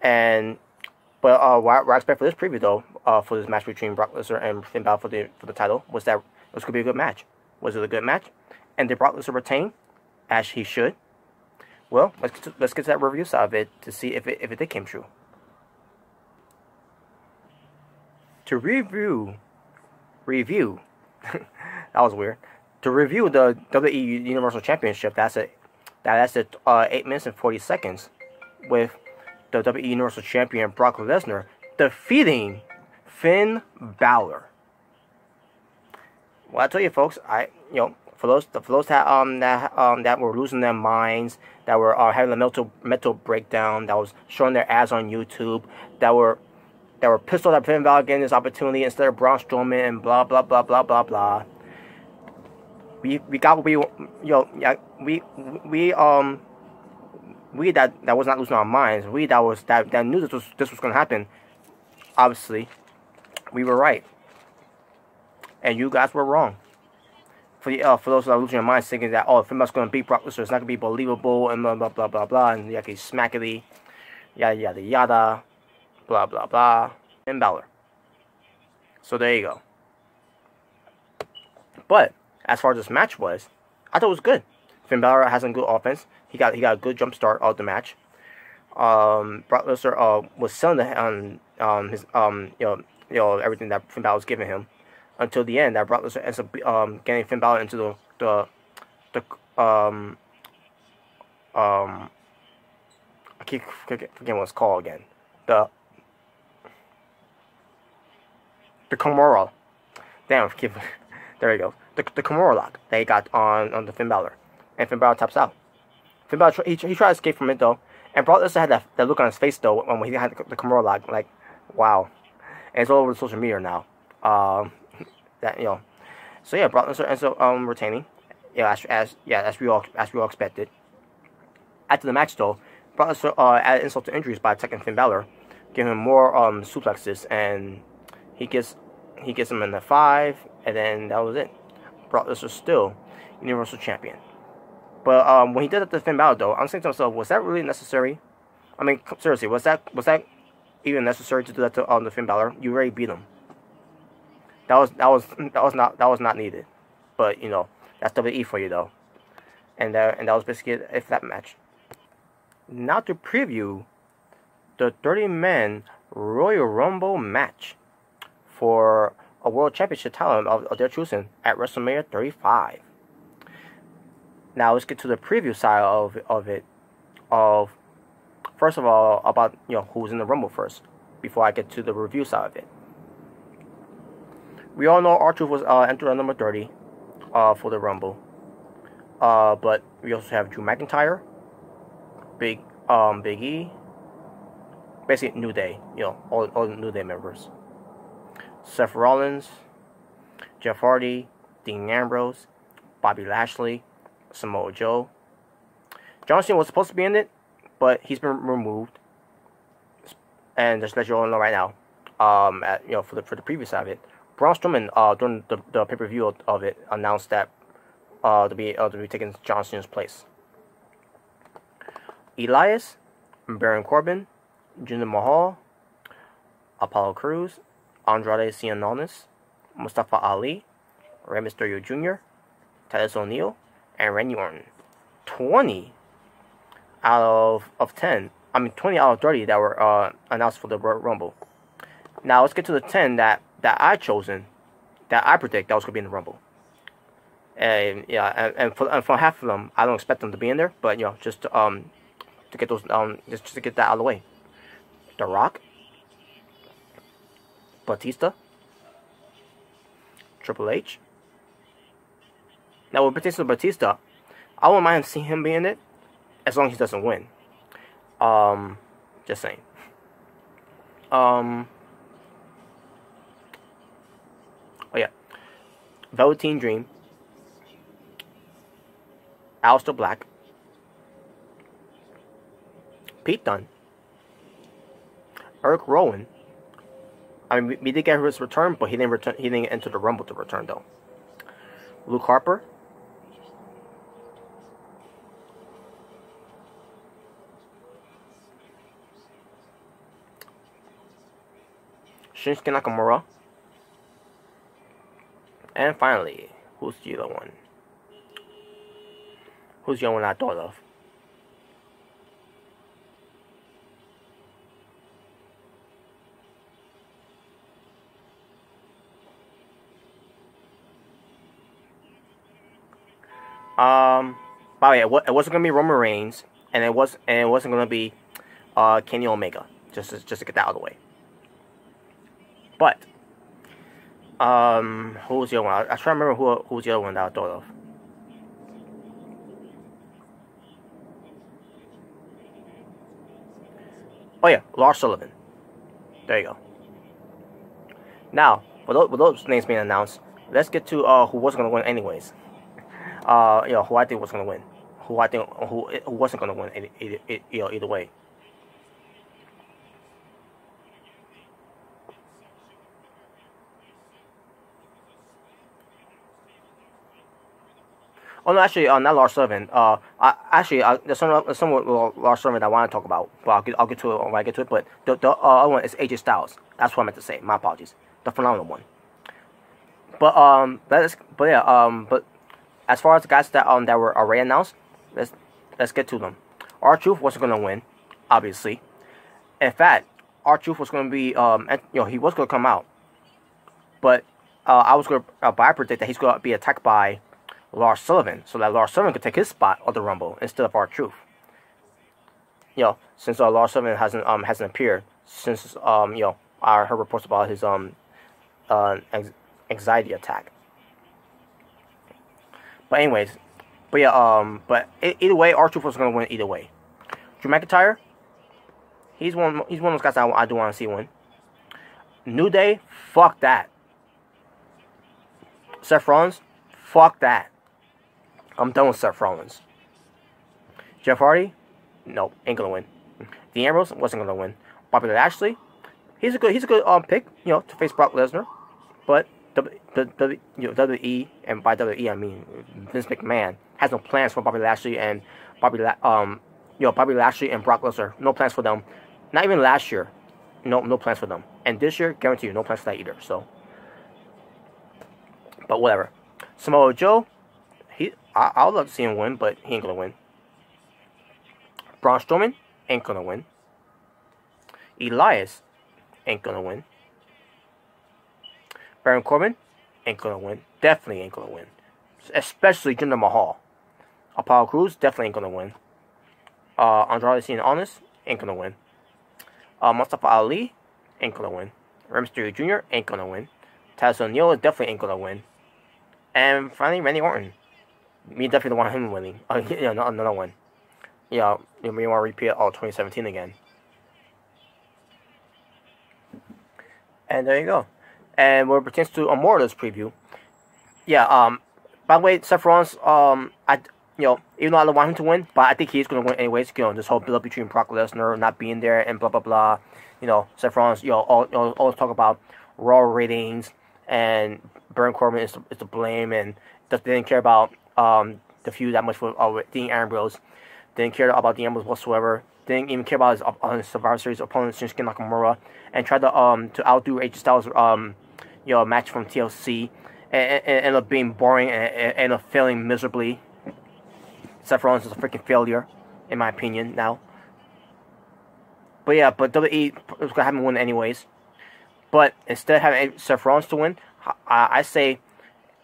But what I expect for this preview though, for this match between Brock Lesnar and Finn Balor for the title, was that it was gonna be a good match. Was it a good match? And did Brock Lesnar retain, as he should? Well, let's get to that review side of it to see if it did came true. To review, that was weird. To review the WWE Universal Championship, that lasted 8 minutes and 40 seconds, with the WWE Universal Champion Brock Lesnar defeating Finn Balor. Well, I tell you, folks, for those that were losing their minds, that were having a mental breakdown, that was showing their ads on YouTube, that were pissed off that Finn Balor getting this opportunity instead of Braun Strowman and blah blah blah blah blah blah. We got what we that was not losing our minds. We that knew this was gonna happen. Obviously, we were right, and you guys were wrong. For those that are losing their minds, thinking that Finn Balor's gonna beat Brock Lesnar, it's not gonna be believable, and blah blah blah blah blah, and yakety smackety, yada yada yada, blah blah blah, Finn Balor. So there you go. But as far as this match was, I thought it was good. Finn Balor has some good offense. He got a good jump start of the match. Brock Lesnar was selling his everything that Finn Balor was giving him, until the end, that Brock Lesnar ends up getting Finn Balor into I keep forgetting what it's called again. The Kimura. Damn, there you go. The Kimura lock that he got on the Finn Balor, and Finn Balor taps out. Finn Balor he tried to escape from it though, and Brock Lesnar had that look on his face though when he had the Kimura lock, like, wow. And it's all over social media now. So yeah, Brock Lesnar ends up retaining. As we all expected. After the match though, brought added insult to injuries by attacking Finn Balor, giving him more suplexes, and he gets him in the 5, and then that was it. Brock Lesnar still Universal Champion. But when he did it to Finn Balor, though, I'm saying to myself, was that really necessary? I mean, seriously, was that even necessary to do that to Finn Balor? You already beat him. That was not needed. But you know, that's WWE for you, though. And that was basically it for that match. Now to preview the 30-man Royal Rumble match for a World Championship title of their choosing at WrestleMania 35. Now let's get to the preview side of it. First of all, about who's in the Rumble first, before I get to the review side of it. We all know R-Truth was entered at number 30 for the Rumble. But we also have Drew McIntyre, Big E, basically New Day, all the New Day members. Seth Rollins, Jeff Hardy, Dean Ambrose, Bobby Lashley, Samoa Joe. John Cena was supposed to be in it, but he's been removed. And just to let you all know right now, for the previous side of it, Braun Strowman during the pay-per-view of it announced that to be taking John Cena's place. Elias, Baron Corbin, Jinder Mahal, Apollo Crews, Andrade Cien, Mustafa Ali, Rey Mysterio Jr., Titus O'Neil, and Randy Orton. 20 out of 10. I mean, 20 out of 30 that were announced for the Royal Rumble. Now let's get to the 10 that I chosen, that I predict that was gonna be in the Rumble. And yeah, and for half of them, I don't expect them to be in there, but just to get those just to get that out of the way. The Rock, Batista, Triple H. Now with Batista, I wouldn't mind seeing him being in it, as long as he doesn't win. Just saying. Oh yeah, Velveteen Dream, Aleister Black, Pete Dunne, Eric Rowan. I mean, we did get his return, but he didn't return. He didn't enter the Rumble to return though. Luke Harper, Shinsuke Nakamura, and finally, who's the other one? Who's the other one I thought of? By the way, it wasn't gonna be Roman Reigns, and it wasn't gonna be Kenny Omega. Just to get that out of the way. But who was the other one? I try to remember who was the other one that I thought of. Oh yeah, Lars Sullivan. There you go. Now, with those names being announced, let's get to who wasn't gonna win anyways. Who I think was gonna win. Who wasn't gonna win either way. Oh no, actually, not Lars Sullivan. There's some with Lars Sullivan that I want to talk about, but I'll get to it when I get to it. But the other one is AJ Styles. That's what I meant to say. My apologies. The phenomenal one. But but as far as the guys that were already announced, let's get to them. R-Truth wasn't gonna win, obviously. In fact, R-Truth was gonna be he was gonna come out, but I predict that he's gonna be attacked by Lars Sullivan, so that Lars Sullivan could take his spot of the Rumble instead of R-Truth. Since Lars Sullivan hasn't appeared since I heard reports about his anxiety attack. But anyways, but either way, R-Truth was gonna win either way. Drew McIntyre, he's one of those guys I do want to see win. New Day, fuck that. Seth Rollins, fuck that. I'm done with Seth Rollins. Jeff Hardy, No, ain't gonna win. Dean Ambrose wasn't gonna win. Bobby Lashley, he's a good pick, you know, to face Brock Lesnar, but WWE, and by WWE I mean Vince McMahon, has no plans for Bobby Lashley and Bobby Lashley and Brock Lesnar. No plans for them. Not even last year. No plans for them. And this year, guarantee you, no plans for that either. So, but whatever. Samoa Joe, I would love to see him win, but he ain't gonna win. Braun Strowman ain't gonna win. Elias ain't gonna win. Baron Corbin ain't gonna win. Definitely ain't gonna win. Especially Jinder Mahal. Apollo Crews definitely ain't gonna win. Andrade Cien Honest ain't gonna win. Mustafa Ali ain't gonna win. Rey Mysterio Jr. ain't gonna win. Titus O'Neil definitely ain't gonna win. And finally, Randy Orton. Me definitely don't want him winning. Yeah, another one. Yeah, you may want to repeat all 2017 again. And there you go. And what pertains to a more of this preview, yeah. By the way, Seth Rollins, even though I don't want him to win, but I think he's going to win anyways. You know, this whole build up between Brock Lesnar not being there and blah blah blah. You know, Seth Rollins, always talk about Raw ratings and Baron Corbin is to blame, and they didn't care about the feud that much with Dean Ambrose. Didn't care about Dean Ambrose whatsoever. Didn't even care about his Survivor Series opponent Shinsuke Nakamura, and tried to outdo AJ Styles match from TLC, and ended up being boring and ended up failing miserably. Seth Rollins is a freaking failure, in my opinion, now. But yeah, WWE was going to have him win anyways. But instead of having Seth Rollins to win, I say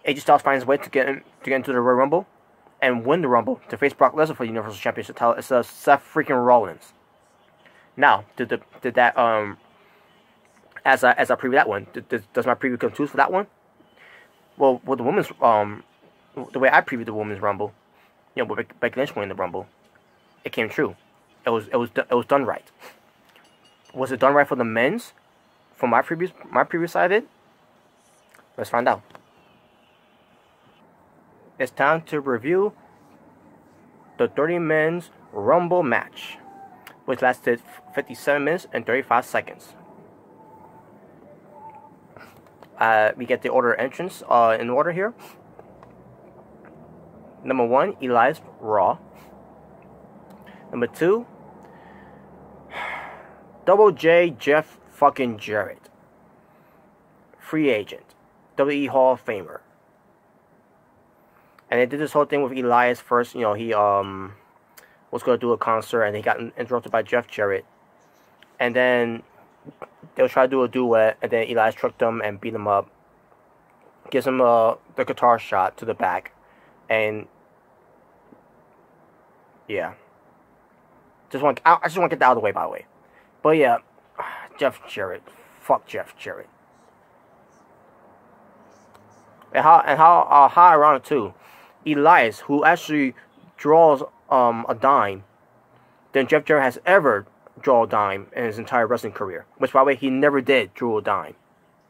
AJ Styles finds a way to get into the Royal Rumble and win the Rumble to face Brock Lesnar for the Universal Championship title. It's Seth freaking Rollins. Now, did that as I preview that one, does my preview come true for that one? Well, with the women's the way I previewed the women's Rumble, you know, with Becky Lynch winning the Rumble, it came true. It was done right. Was it done right for the men's? From my previous side of it? Let's find out. It's time to review the 30 men's Rumble match, which lasted 57 minutes and 35 seconds. We get the order of entrance in order here. Number 1, Elias, Raw. Number 2, Double J, Jeff fucking Jarrett. Free agent. WWE Hall of Famer. And they did this whole thing with Elias first. You know, he was going to do a concert and he got interrupted by Jeff Jarrett. And then they'll try to do a duet, and then Elias tricked him and beat him up. Gives him the guitar shot to the back. And yeah. I just want to get that out of the way, by the way. But yeah, Jeff Jarrett. Fuck Jeff Jarrett. And how ironic too. Elias, who actually draws a dime than Jeff Jarrett has ever drawn a dime in his entire wrestling career. Which, by the way, he never did draw a dime.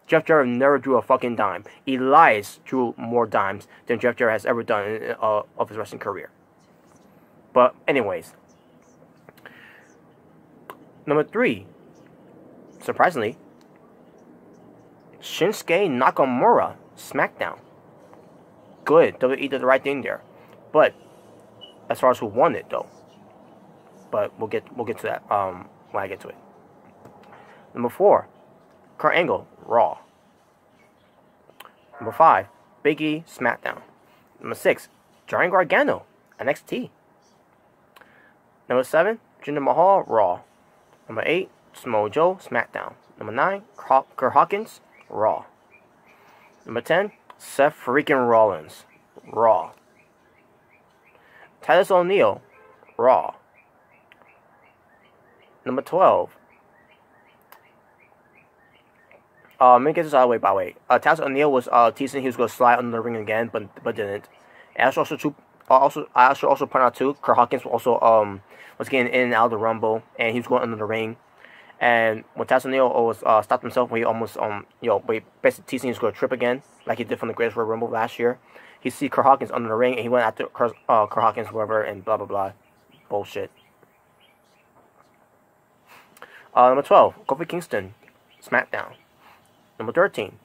Jeff Jarrett never drew a fucking dime. Elias drew more dimes than Jeff Jarrett has ever done of his wrestling career. But anyways. Number 3. Surprisingly, Shinsuke Nakamura, SmackDown. Good, WWE did the right thing there. But as far as who won it, though, but we'll get to that when I get to it. Number 4, Kurt Angle, Raw. Number 5, Big E, SmackDown. Number 6, Johnny Gargano, NXT. Number 7, Jinder Mahal, Raw. Number 8, Samoa Joe, SmackDown. Number 9, Kurt Hawkins, Raw. Number 10, Seth freaking Rollins, Raw. Titus O'Neil, Raw. Number 12. Let me get this out of the way, by the way. Titus O'Neil was teasing he was going to slide under the ring again, but didn't. And I should also point out too, Kurt Hawkins also was getting in and out of the Rumble, and he was going under the ring. And when Titus O'Neil always stopped himself, when he almost basically teasing he was going to trip again, like he did from the Greatest Royal Rumble last year. He see Kurt Hawkins under the ring, and he went after Kurt Hawkins, whoever, and blah blah blah, bullshit. Number 12, Kofi Kingston, SmackDown. Number 13,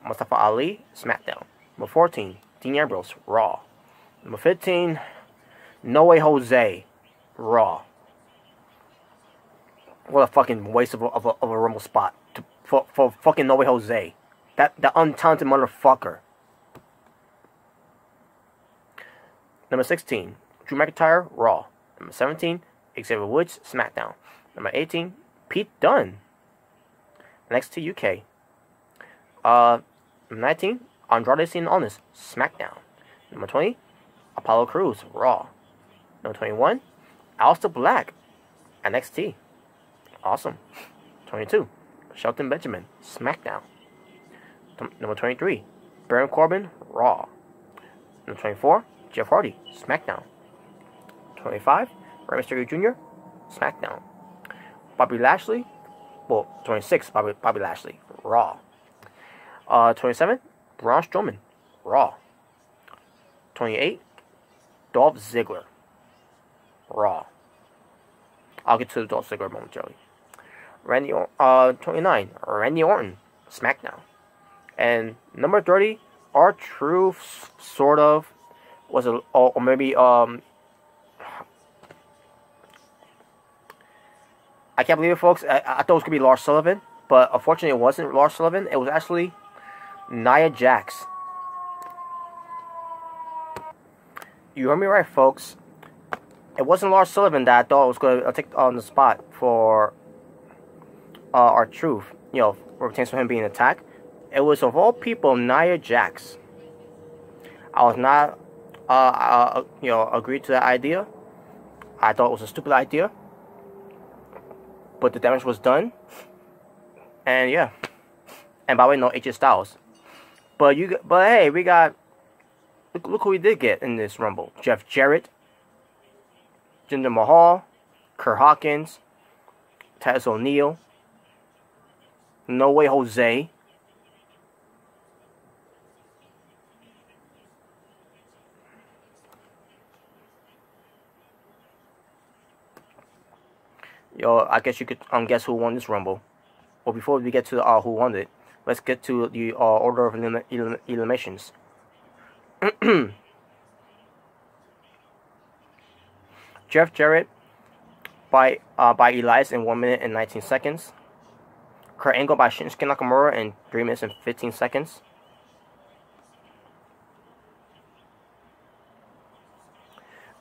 Mustafa Ali, SmackDown. Number 14, Dean Ambrose, Raw. Number 15, No Way Jose, Raw. What a fucking waste of a Rumble spot for fucking No Way Jose. That untalented motherfucker. Number 16, Drew McIntyre, Raw. Number 17, Xavier Woods, SmackDown. Number 18, Pete Dunne, NXT UK. Number 19, Andrade Cien Almas, SmackDown. Number 20, Apollo Crews, Raw. Number 21, Aleister Black, NXT. Awesome. 22, Shelton Benjamin, SmackDown. Number 23, Baron Corbin, Raw. Number 24, Jeff Hardy, SmackDown. 25, Rey Mysterio Jr., SmackDown. Bobby Lashley, 26, Bobby Lashley, Raw. 27, Braun Strowman, Raw. 28, Dolph Ziggler, Raw. I'll get to the Dolph Ziggler momentarily. 29, Randy Orton, SmackDown. And number 30, R-Truth, sort of, was a, or maybe, I can't believe it, folks. I thought it was going to be Lars Sullivan, but unfortunately it wasn't Lars Sullivan. It was actually Nia Jax. You heard me right, folks. It wasn't Lars Sullivan that I thought was going to take on the spot for R-Truth, you know, pertains to him being attacked. It was, of all people, Nia Jax. I was not, agreed to that idea. I thought it was a stupid idea, but the damage was done. And yeah, and by the way, no AJ Styles. But hey, we got look who we did get in this Rumble: Jeff Jarrett, Jinder Mahal, Kurt Hawkins, Taz O'Neil, No Way Jose. Yo, I guess you could guess who won this Rumble. Well, before we get to who won it, let's get to the order of eliminations. Jeff Jarrett by Elias in 1 minute and 19 seconds. Kurt Angle by Shinsuke Nakamura in 3 minutes and 15 seconds.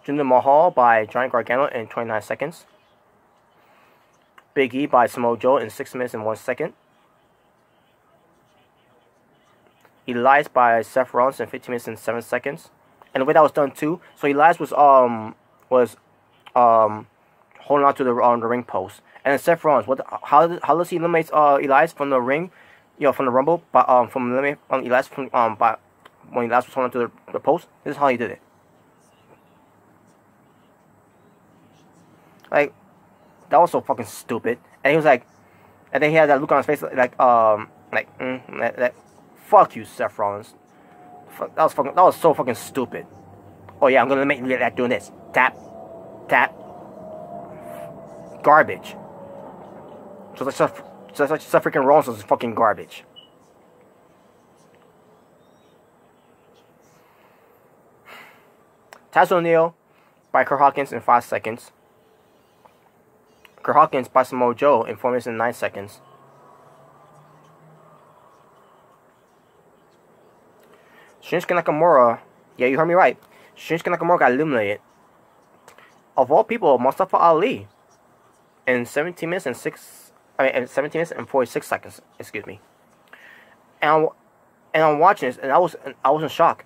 Jinder Mahal by Johnny Gargano in 29 seconds. Big E by Samoa Joe in 6 minutes and 1 second. Elias by Seth Rollins in 15 minutes and 7 seconds. And the way that was done too, so Elias was holding on to the ring post, and then Seth Rollins, how does he eliminate Elias from the ring, from the Rumble, from eliminate Elias from when Elias was holding on to the post? This is how he did it. Like, that was so fucking stupid. And he was like, and then he had that look on his face, fuck you, Seth Rollins. That was so fucking stupid. Oh yeah, I'm gonna make you like doing this. Tap, tap. Garbage. Just like Seth freaking Rollins was fucking garbage. Taz O'Neil by Kurt Hawkins in 5 seconds. Kurt Hawkins by Samoa Joe in 4 minutes and 9 seconds. Shinsuke Nakamura, yeah, you heard me right. Shinsuke Nakamura got eliminated. Of all people, Mustafa Ali in 17 minutes and 17 minutes and 46 seconds. Excuse me. And I'm watching this, and I was in shock.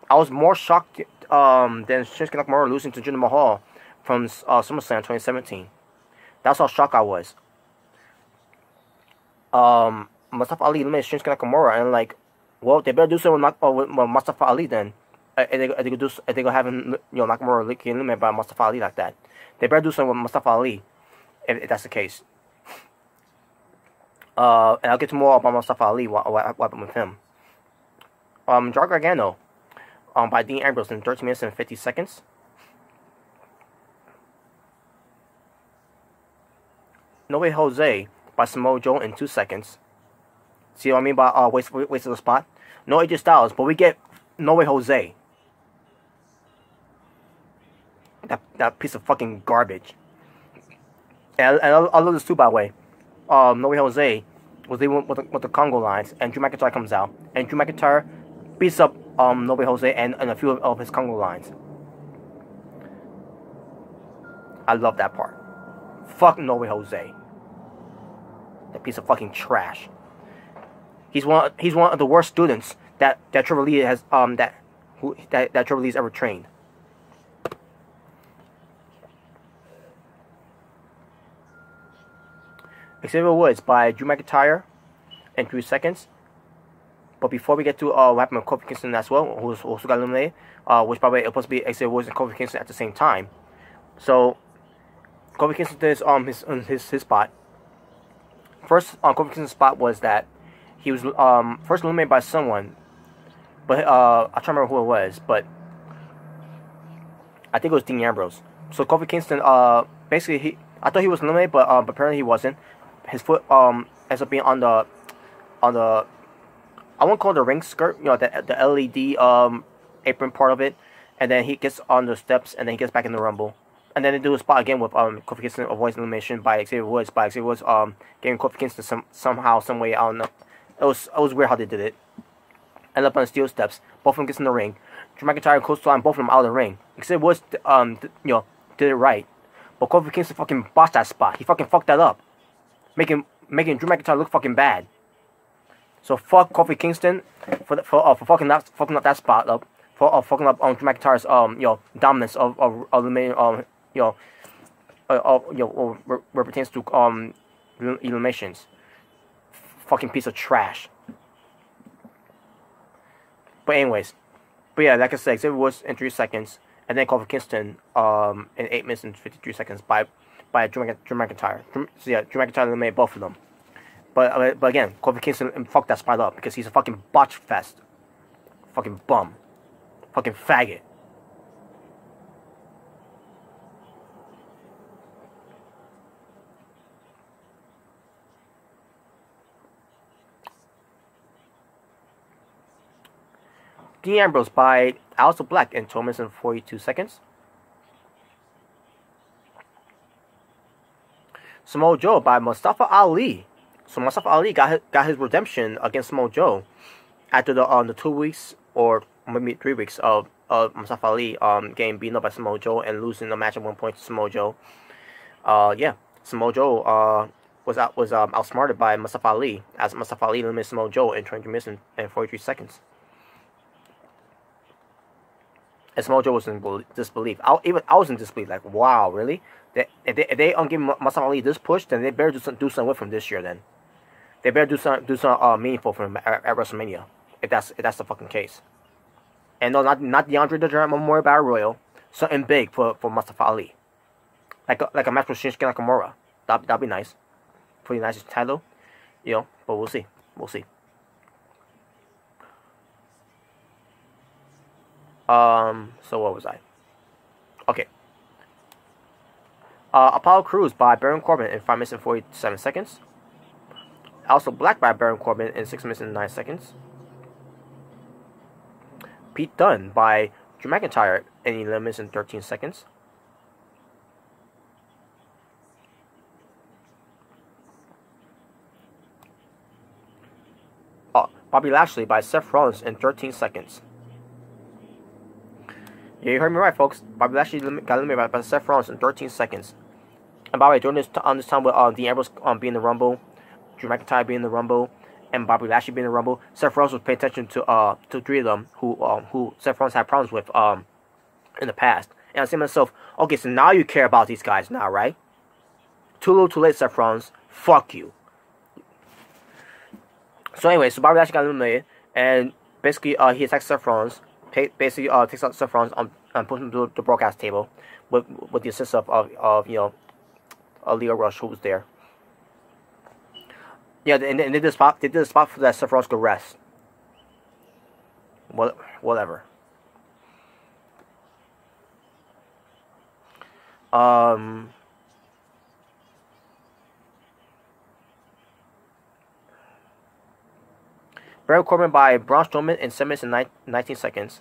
I was more shocked than Shinsuke Nakamura losing to Jinder Mahal from SummerSlam 2017. That's how shocked I was. Mustafa Ali eliminated Shinsuke Nakamura, and like, well, they better do something with Mustafa Ali then. They gonna have him, Nakamura get eliminated by Mustafa Ali like that. They better do something with Mustafa Ali if that's the case. And I'll get to more about Mustafa Ali, what happened with him. Johnny Gargano, by Dean Ambrose in 13 minutes and 50 seconds. No Way Jose by Samoa Joe in 2 seconds. See what I mean by waste of the spot? No AJ Styles, but we get No Way Jose. That piece of fucking garbage. And I love this too, by the way. No Way Jose was leaving with the Congo lines, and Drew McIntyre comes out, and Drew McIntyre beats up No Way Jose and a few of his Congo lines. I love that part. Fuck No Way Jose. That piece of fucking trash. He's one of the worst students that Trevor Lee has that Trevor Lee's ever trained. Xavier Woods by Drew McIntyre in 3 seconds. But before we get to what happened with Kofi Kingston as well, who also got eliminated, which probably it was supposed to be Xavier Woods and Kofi Kingston at the same time. So Kofi Kingston did his spot. First Kofi Kingston's spot was that he was first eliminated by someone, but I can't remember who it was, but I think it was Dean Ambrose. So Kofi Kingston basically I thought he was eliminated, but apparently he wasn't. His foot ends up being on the I won't call it the ring skirt, the LED apron part of it, and then he gets on the steps, and then he gets back in the Rumble, and then they do a spot again with Kofi Kingston avoids elimination by Xavier Woods, getting Kofi Kingston somehow, some way, I don't know. It was weird how they did it. End up on the steel steps, both of them gets in the ring. Drew McIntyre close to line, both of them out of the ring. Xavier Woods did it right, but Kofi Kingston fucking botched that spot. He fucking fucked that up, making Drew McIntyre look fucking bad. So fuck Kofi Kingston for fucking up that spot up, for fucking up Drew McIntyre's dominance of eliminating where pertains to eliminations. Fucking piece of trash. But anyways, yeah, like I said, Xavier Woods in 3 seconds, and then Kofi Kingston in 8 minutes and 53 seconds by Drew McIntyre. So yeah, Drew McIntyre eliminated both of them. But again, Kofi Kingston fucked that spot up because he's a fucking botch fest. Fucking bum. Fucking faggot. Dean Ambrose by Aleister Black in 12 minutes and 42 seconds. Samoa Joe by Mustafa Ali. So Mustafa Ali got his redemption against Samoa Joe after the 2 weeks or maybe 3 weeks of Mustafa Ali getting beaten up by Samoa Joe and losing the match at one point to Samoa Joe. Yeah, Samoa Joe was outsmarted by Mustafa Ali, as Mustafa Ali eliminated Samoa Joe in 20 minutes and 43 seconds. And Samoa Joe was in disbelief. I was in disbelief. Like, wow, really? If they give Mustafa Ali this push, then they better do something with him this year. Then they better do something meaningful for him at WrestleMania. If that's the fucking case. And no, not the Andre the Giant Memorial Battle Royal. Something big for Mustafa Ali. Like a match with Shinsuke Nakamura. That'd be nice. Pretty nice title, But we'll see. We'll see. So what was I? Okay. Apollo Crews by Baron Corbin in 5 minutes and 47 seconds. Also Black by Baron Corbin in 6 minutes and 9 seconds. Pete Dunne by Drew McIntyre in 11 minutes and 13 seconds. Bobby Lashley by Seth Rollins in 13 seconds. Yeah, you heard me right, folks. Bobby Lashley got eliminated by Seth Rollins in 13 seconds. And by the way, during this time with Dean Ambrose being in the Rumble, Drew McIntyre being in the Rumble, and Bobby Lashley being in the Rumble, Seth Rollins was paying attention to 3 of them who Seth Rollins had problems with in the past. And I said to myself, okay, so now you care about these guys now, right? Too little, too late, Seth Rollins. Fuck you. So anyway, so Bobby Lashley got eliminated, and basically he attacks Seth Rollins. Basically takes out Seth Rollins and puts him to the broadcast table with the assist of Leo Rush, who was there. Yeah, and they did a spot for that Seth Rollins could rest. Whatever. Baron Corbin by Braun Strowman in 7 minutes and 19 seconds.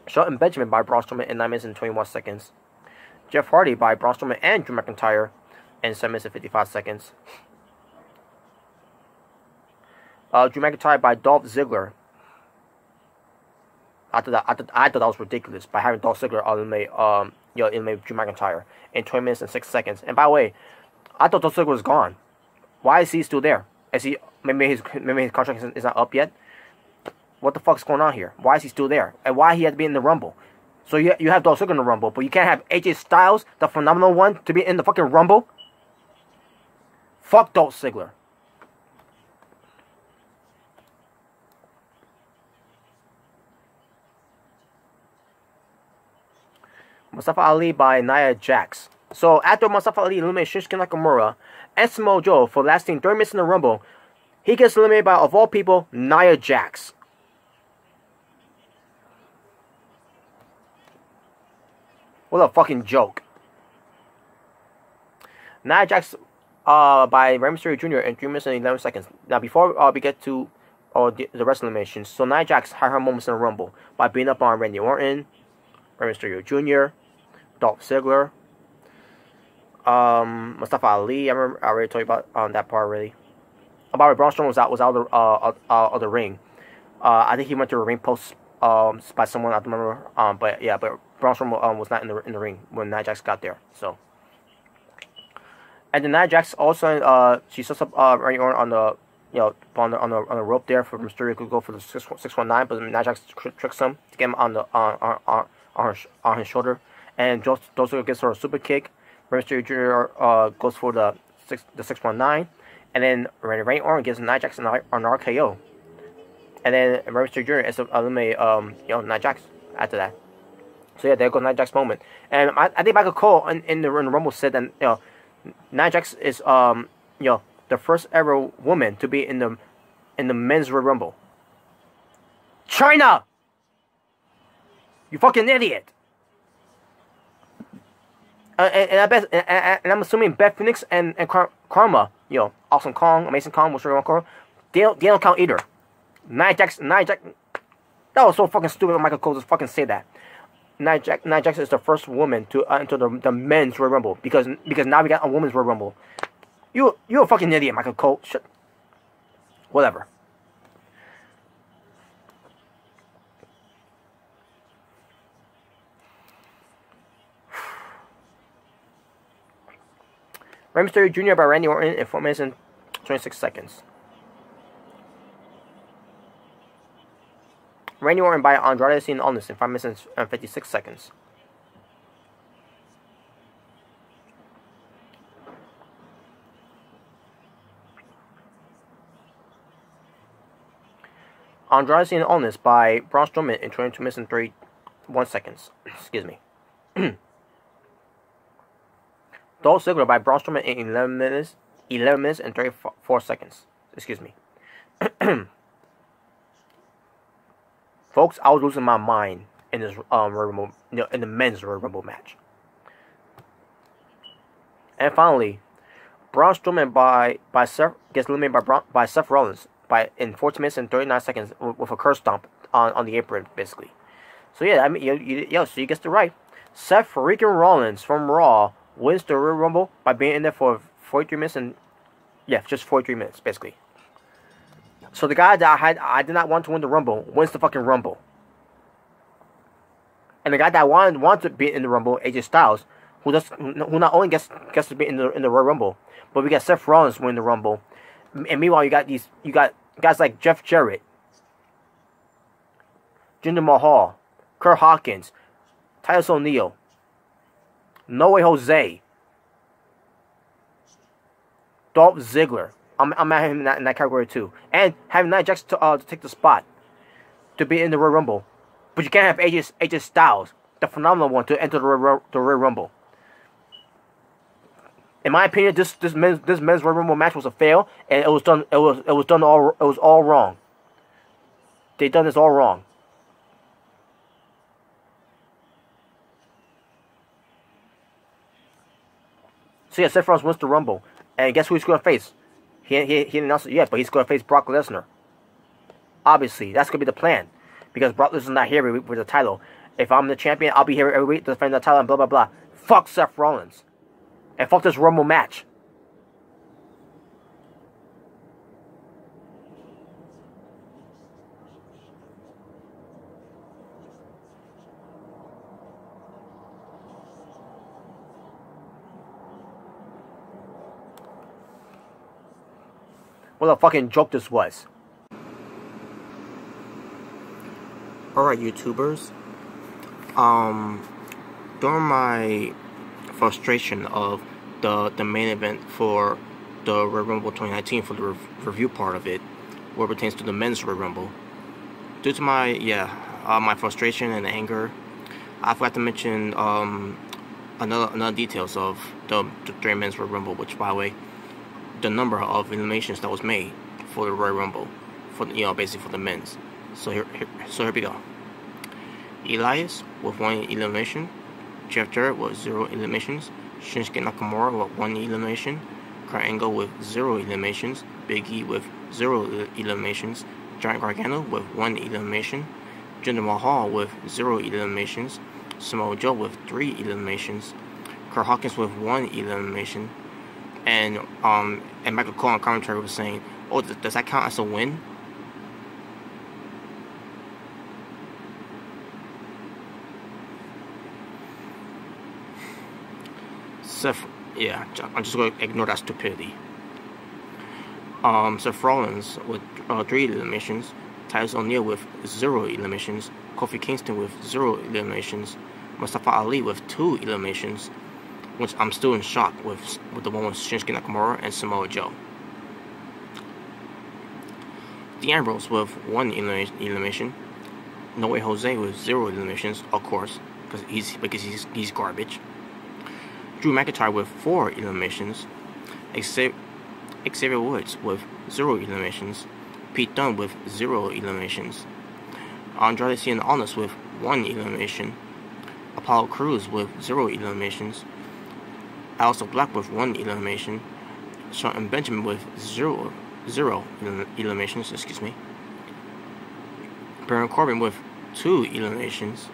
Shelton Benjamin by Braun Strowman in 9 minutes and 21 seconds. Jeff Hardy by Braun Strowman and Drew McIntyre in 7 minutes and 55 seconds. Drew McIntyre by Dolph Ziggler. I thought that was ridiculous by having Dolph Ziggler eliminate Drew McIntyre in 20 minutes and 6 seconds. And by the way, I thought Dolph Ziggler was gone. Why is he still there? Is he maybe his contract is not up yet? What the fuck's going on here? Why is he still there? And why he had to be in the Rumble? So you have Dolph Ziggler in the Rumble, but you can't have AJ Styles, the phenomenal one, to be in the fucking Rumble? Fuck Dolph Ziggler. Mustafa Ali by Nia Jax. So after Mustafa Ali eliminates Shinsuke Nakamura and Samoa Joe for lasting 30 minutes in the Rumble, he gets eliminated by, of all people, Nia Jax. What a fucking joke. Nia Jax by Rey Mysterio Jr. in 3 minutes and 11 seconds. Now before we get to the rest of the eliminations, so Nia Jax had her moments in the Rumble by beating up on Randy Orton, Rey Mysterio Jr., Dolph Ziggler, Mustafa Ali. I remember I already told you about that part already. About Braun Strowman was out of the ring. I think he went to a ring post by someone, I don't remember. But Braun Strowman was not in the ring when Nia Jax got there. So, and then Nia Jax also she sets up Randy Orton on the on the rope there for Mysterio to go for the 619, but Nia Jax tricks him to get him on his shoulder, and Joe gets her a super kick. Mysterio Jr. Goes for the 619, and then Randy Orton gives Nia Jax an RKO, and then Mysterio Jr. ends up eliminating Nia Jax after that. So yeah, there goes Nia Jax moment, and I think Michael Cole in the Rumble said that Nia Jax is the first ever woman to be in the men's Royal Rumble. China, you fucking idiot. And I'm assuming Beth Phoenix and Karma, Awesome Kong, Amazing Kong, whatever you want to call her, they don't count either. Nia Jax, that was so fucking stupid. Michael Cole just fucking say that. Nia Jax is the first woman to enter the men's Royal Rumble because now we got a women's Royal Rumble. You're a fucking idiot, Michael Cole. Shit. Whatever. Rey Mysterio Jr. by Randy Orton in 4 minutes and 26 seconds. Randy Orton by Andrade Cien Almas in 5 minutes and 56 seconds. Andrade Cien Almas by Braun Strowman in 22 minutes and 31 seconds. Excuse me. Dolph Ziggler by Braun Strowman in 11 minutes and 34 seconds. Excuse me. Folks, I was losing my mind in this in the men's Royal Rumble match. And finally, Braun Strowman by Seth gets eliminated by Seth Rollins in 14 minutes and 39 seconds with a curse stomp on the apron, basically. So yeah, I mean, so you guessed it right. Seth freaking Rollins from Raw wins the Royal Rumble by being in there for 43 minutes and just 43 minutes basically. So the guy that I did not want to win the Rumble wins the fucking Rumble. And the guy that wanted to be in the Rumble, AJ Styles, who not only gets to be in the Royal Rumble, but we got Seth Rollins win the Rumble. And meanwhile, you got guys like Jeff Jarrett, Jinder Mahal, Kurt Hawkins, Titus O'Neil, No Way Jose, Dolph Ziggler. I'm at him in that category too. And having Nia Jax to take the spot to be in the Royal Rumble. But you can't have AJ Styles, the phenomenal one, to enter the Royal Rumble. In my opinion, this men's Royal Rumble match was a fail, and it was all wrong. They done this all wrong. So yeah, Seth Rollins wins the Rumble, and guess who he's gonna face? He didn't announce it yet, but he's going to face Brock Lesnar. Obviously, that's going to be the plan. Because Brock Lesnar's not here with the title. If I'm the champion, I'll be here every week to defend the title and blah, blah, blah. Fuck Seth Rollins. And fuck this Rumble match. What a fucking joke this was. Alright, YouTubers. During my frustration of the main event for the Royal Rumble 2019 for the review part of it, where it pertains to the men's Royal Rumble, due to my my frustration and anger, I forgot to mention another details of the 3 men's Royal Rumble, which, by the way, the number of eliminations that was made for the Royal Rumble, for basically for the men's. So here we go. Elias with 1 elimination, Jeff Jarrett with 0 eliminations, Shinsuke Nakamura with 1 elimination, Kurt Angle with 0 eliminations, Big E with 0 eliminations, Giant Gargano with 1 elimination, Jinder Mahal with 0 eliminations, Samoa Joe with 3 eliminations, Kurt Hawkins with 1 elimination, and Michael Cole on commentary was saying, "Oh, does that count as a win?" Seth, yeah, I'm just going to ignore that stupidity. Seth Rollins with 3 eliminations, Titus O'Neil with 0 eliminations, Kofi Kingston with 0 eliminations, Mustafa Ali with 2 eliminations, which I'm still in shock with the one with Shinsuke Nakamura and Samoa Joe. The Ambrose with 1 elimination, No Way Jose with 0 eliminations, of course, because he's garbage. Drew McIntyre with 4 eliminations, Xavier Woods with 0 eliminations, Pete Dunne with 0 eliminations, Andrade Cien Almas with 1 elimination, Apollo Crews with 0 eliminations, Aleister Black with 1 elimination, Shelton Benjamin with 0 eliminations, Baron Corbin with 2 eliminations,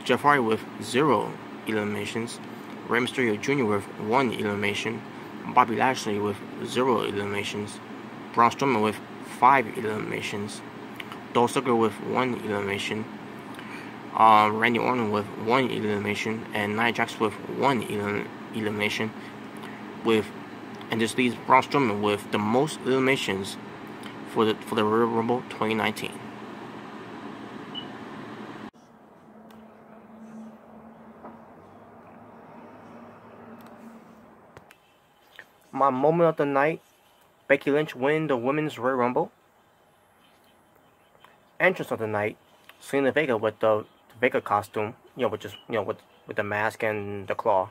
Jeff Hardy with 0 eliminations, Rey Mysterio Jr. with 1 elimination, Bobby Lashley with 0 eliminations, Braun Strowman with 5 eliminations, Dolph Ziggler with 1 elimination, Randy Orton with 1 elimination, and Nia Jax with 1 elimination, and this leaves Braun Strowman with the most eliminations for the Royal Rumble 2019. My moment of the night: Becky Lynch winning the Women's Royal Rumble. Entrance of the night: Selena Vega with the Vega costume, which is with the mask and the claw.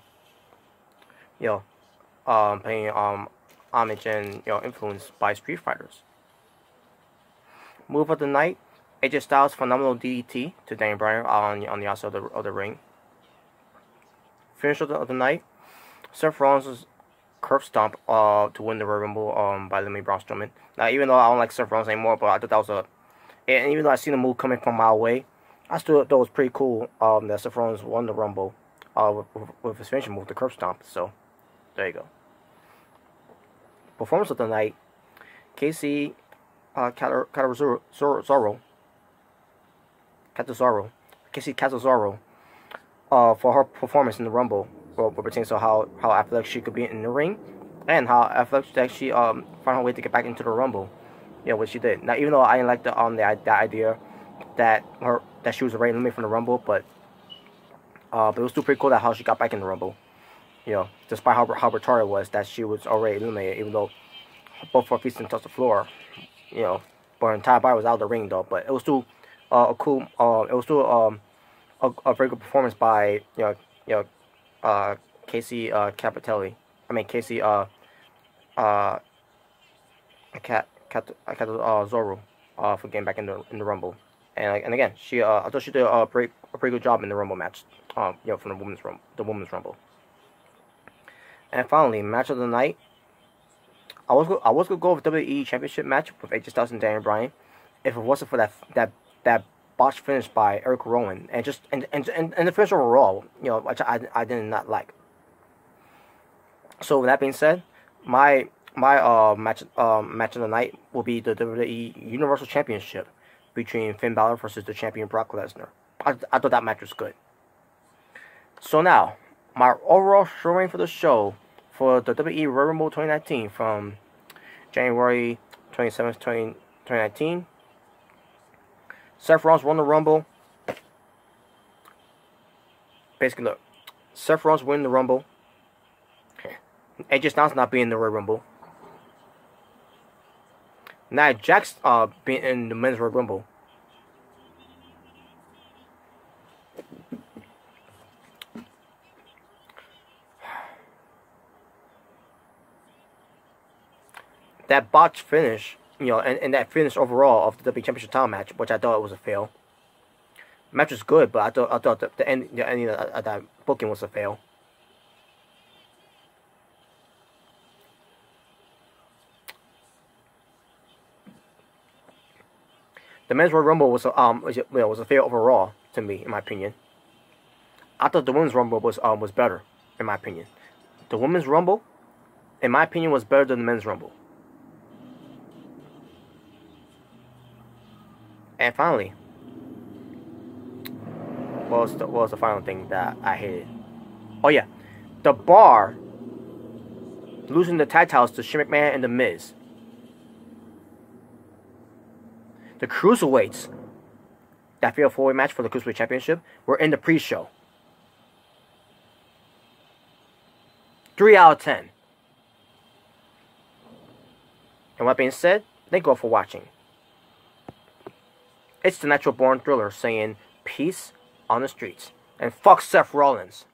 Paying homage and influenced by Street Fighters. Move of the night: AJ Styles' phenomenal DDT to Daniel Bryan on the outside of the ring. Finish of the night: Seth Rollins' curb stomp to win the Royal Rumble by eliminating Braun Strowman. Now, even though I don't like Seth Rollins anymore, but I thought that was and even though I seen the move coming from a mile away, I still thought it was pretty cool that Seth Rollins won the Rumble with his finishing move, the curb stomp. So there you go. Performance of the night: Casey Catanzaro, for her performance in the Rumble, what pertains to how athletic she could be in the ring, and how athletic that she found her way to get back into the Rumble. What she did. Now, even though I didn't like the idea that she was already eliminated from the Rumble, but it was still pretty cool that how she got back in the Rumble. Despite how retarded it was that she was already eliminated, even though both her feet didn't touch the floor. But her entire body was out of the ring though. But it was still a cool. It was still a very good performance by Casey Capitelli. I mean Casey Zoro for getting back in the Rumble. And again, I thought she did a pretty good job in the Rumble match. From the women's Rumble. And finally, match of the night: I was gonna go with WWE Championship match with AJ Styles and Daniel Bryan, if it wasn't for that botched finish by Eric Rowan and the finish overall, which I did not like. So with that being said, my match of the night will be the WWE Universal Championship between Finn Balor versus the champion Brock Lesnar. I thought that match was good. So now, my overall showing for the show for the WWE Royal Rumble 2019 from January 27th, 2019. Seth Rollins won the Rumble. Basically, look, Seth Rollins win the Rumble. AJ Styles not being in the Royal Rumble. Nia Jax being in the Men's Royal Rumble. That botched finish, and that finish overall of the WWE Championship title match, which I thought was a fail. The match was good, but I thought the ending of that booking was a fail. The Men's Royal Rumble was a fail overall to me, in my opinion. I thought the Women's Rumble was better, in my opinion. The Women's Rumble, in my opinion, was better than the Men's Rumble. And finally, what was the final thing that I hated? Oh yeah, the Bar losing the tag titles to Shane McMahon and The Miz. The Cruiserweights, that fatal 4-way match for the Cruiserweight Championship, were in the pre-show. 3 out of 10. And with that being said, thank you all for watching. It's the Natural Born Thriller saying peace on the streets. And fuck Seth Rollins.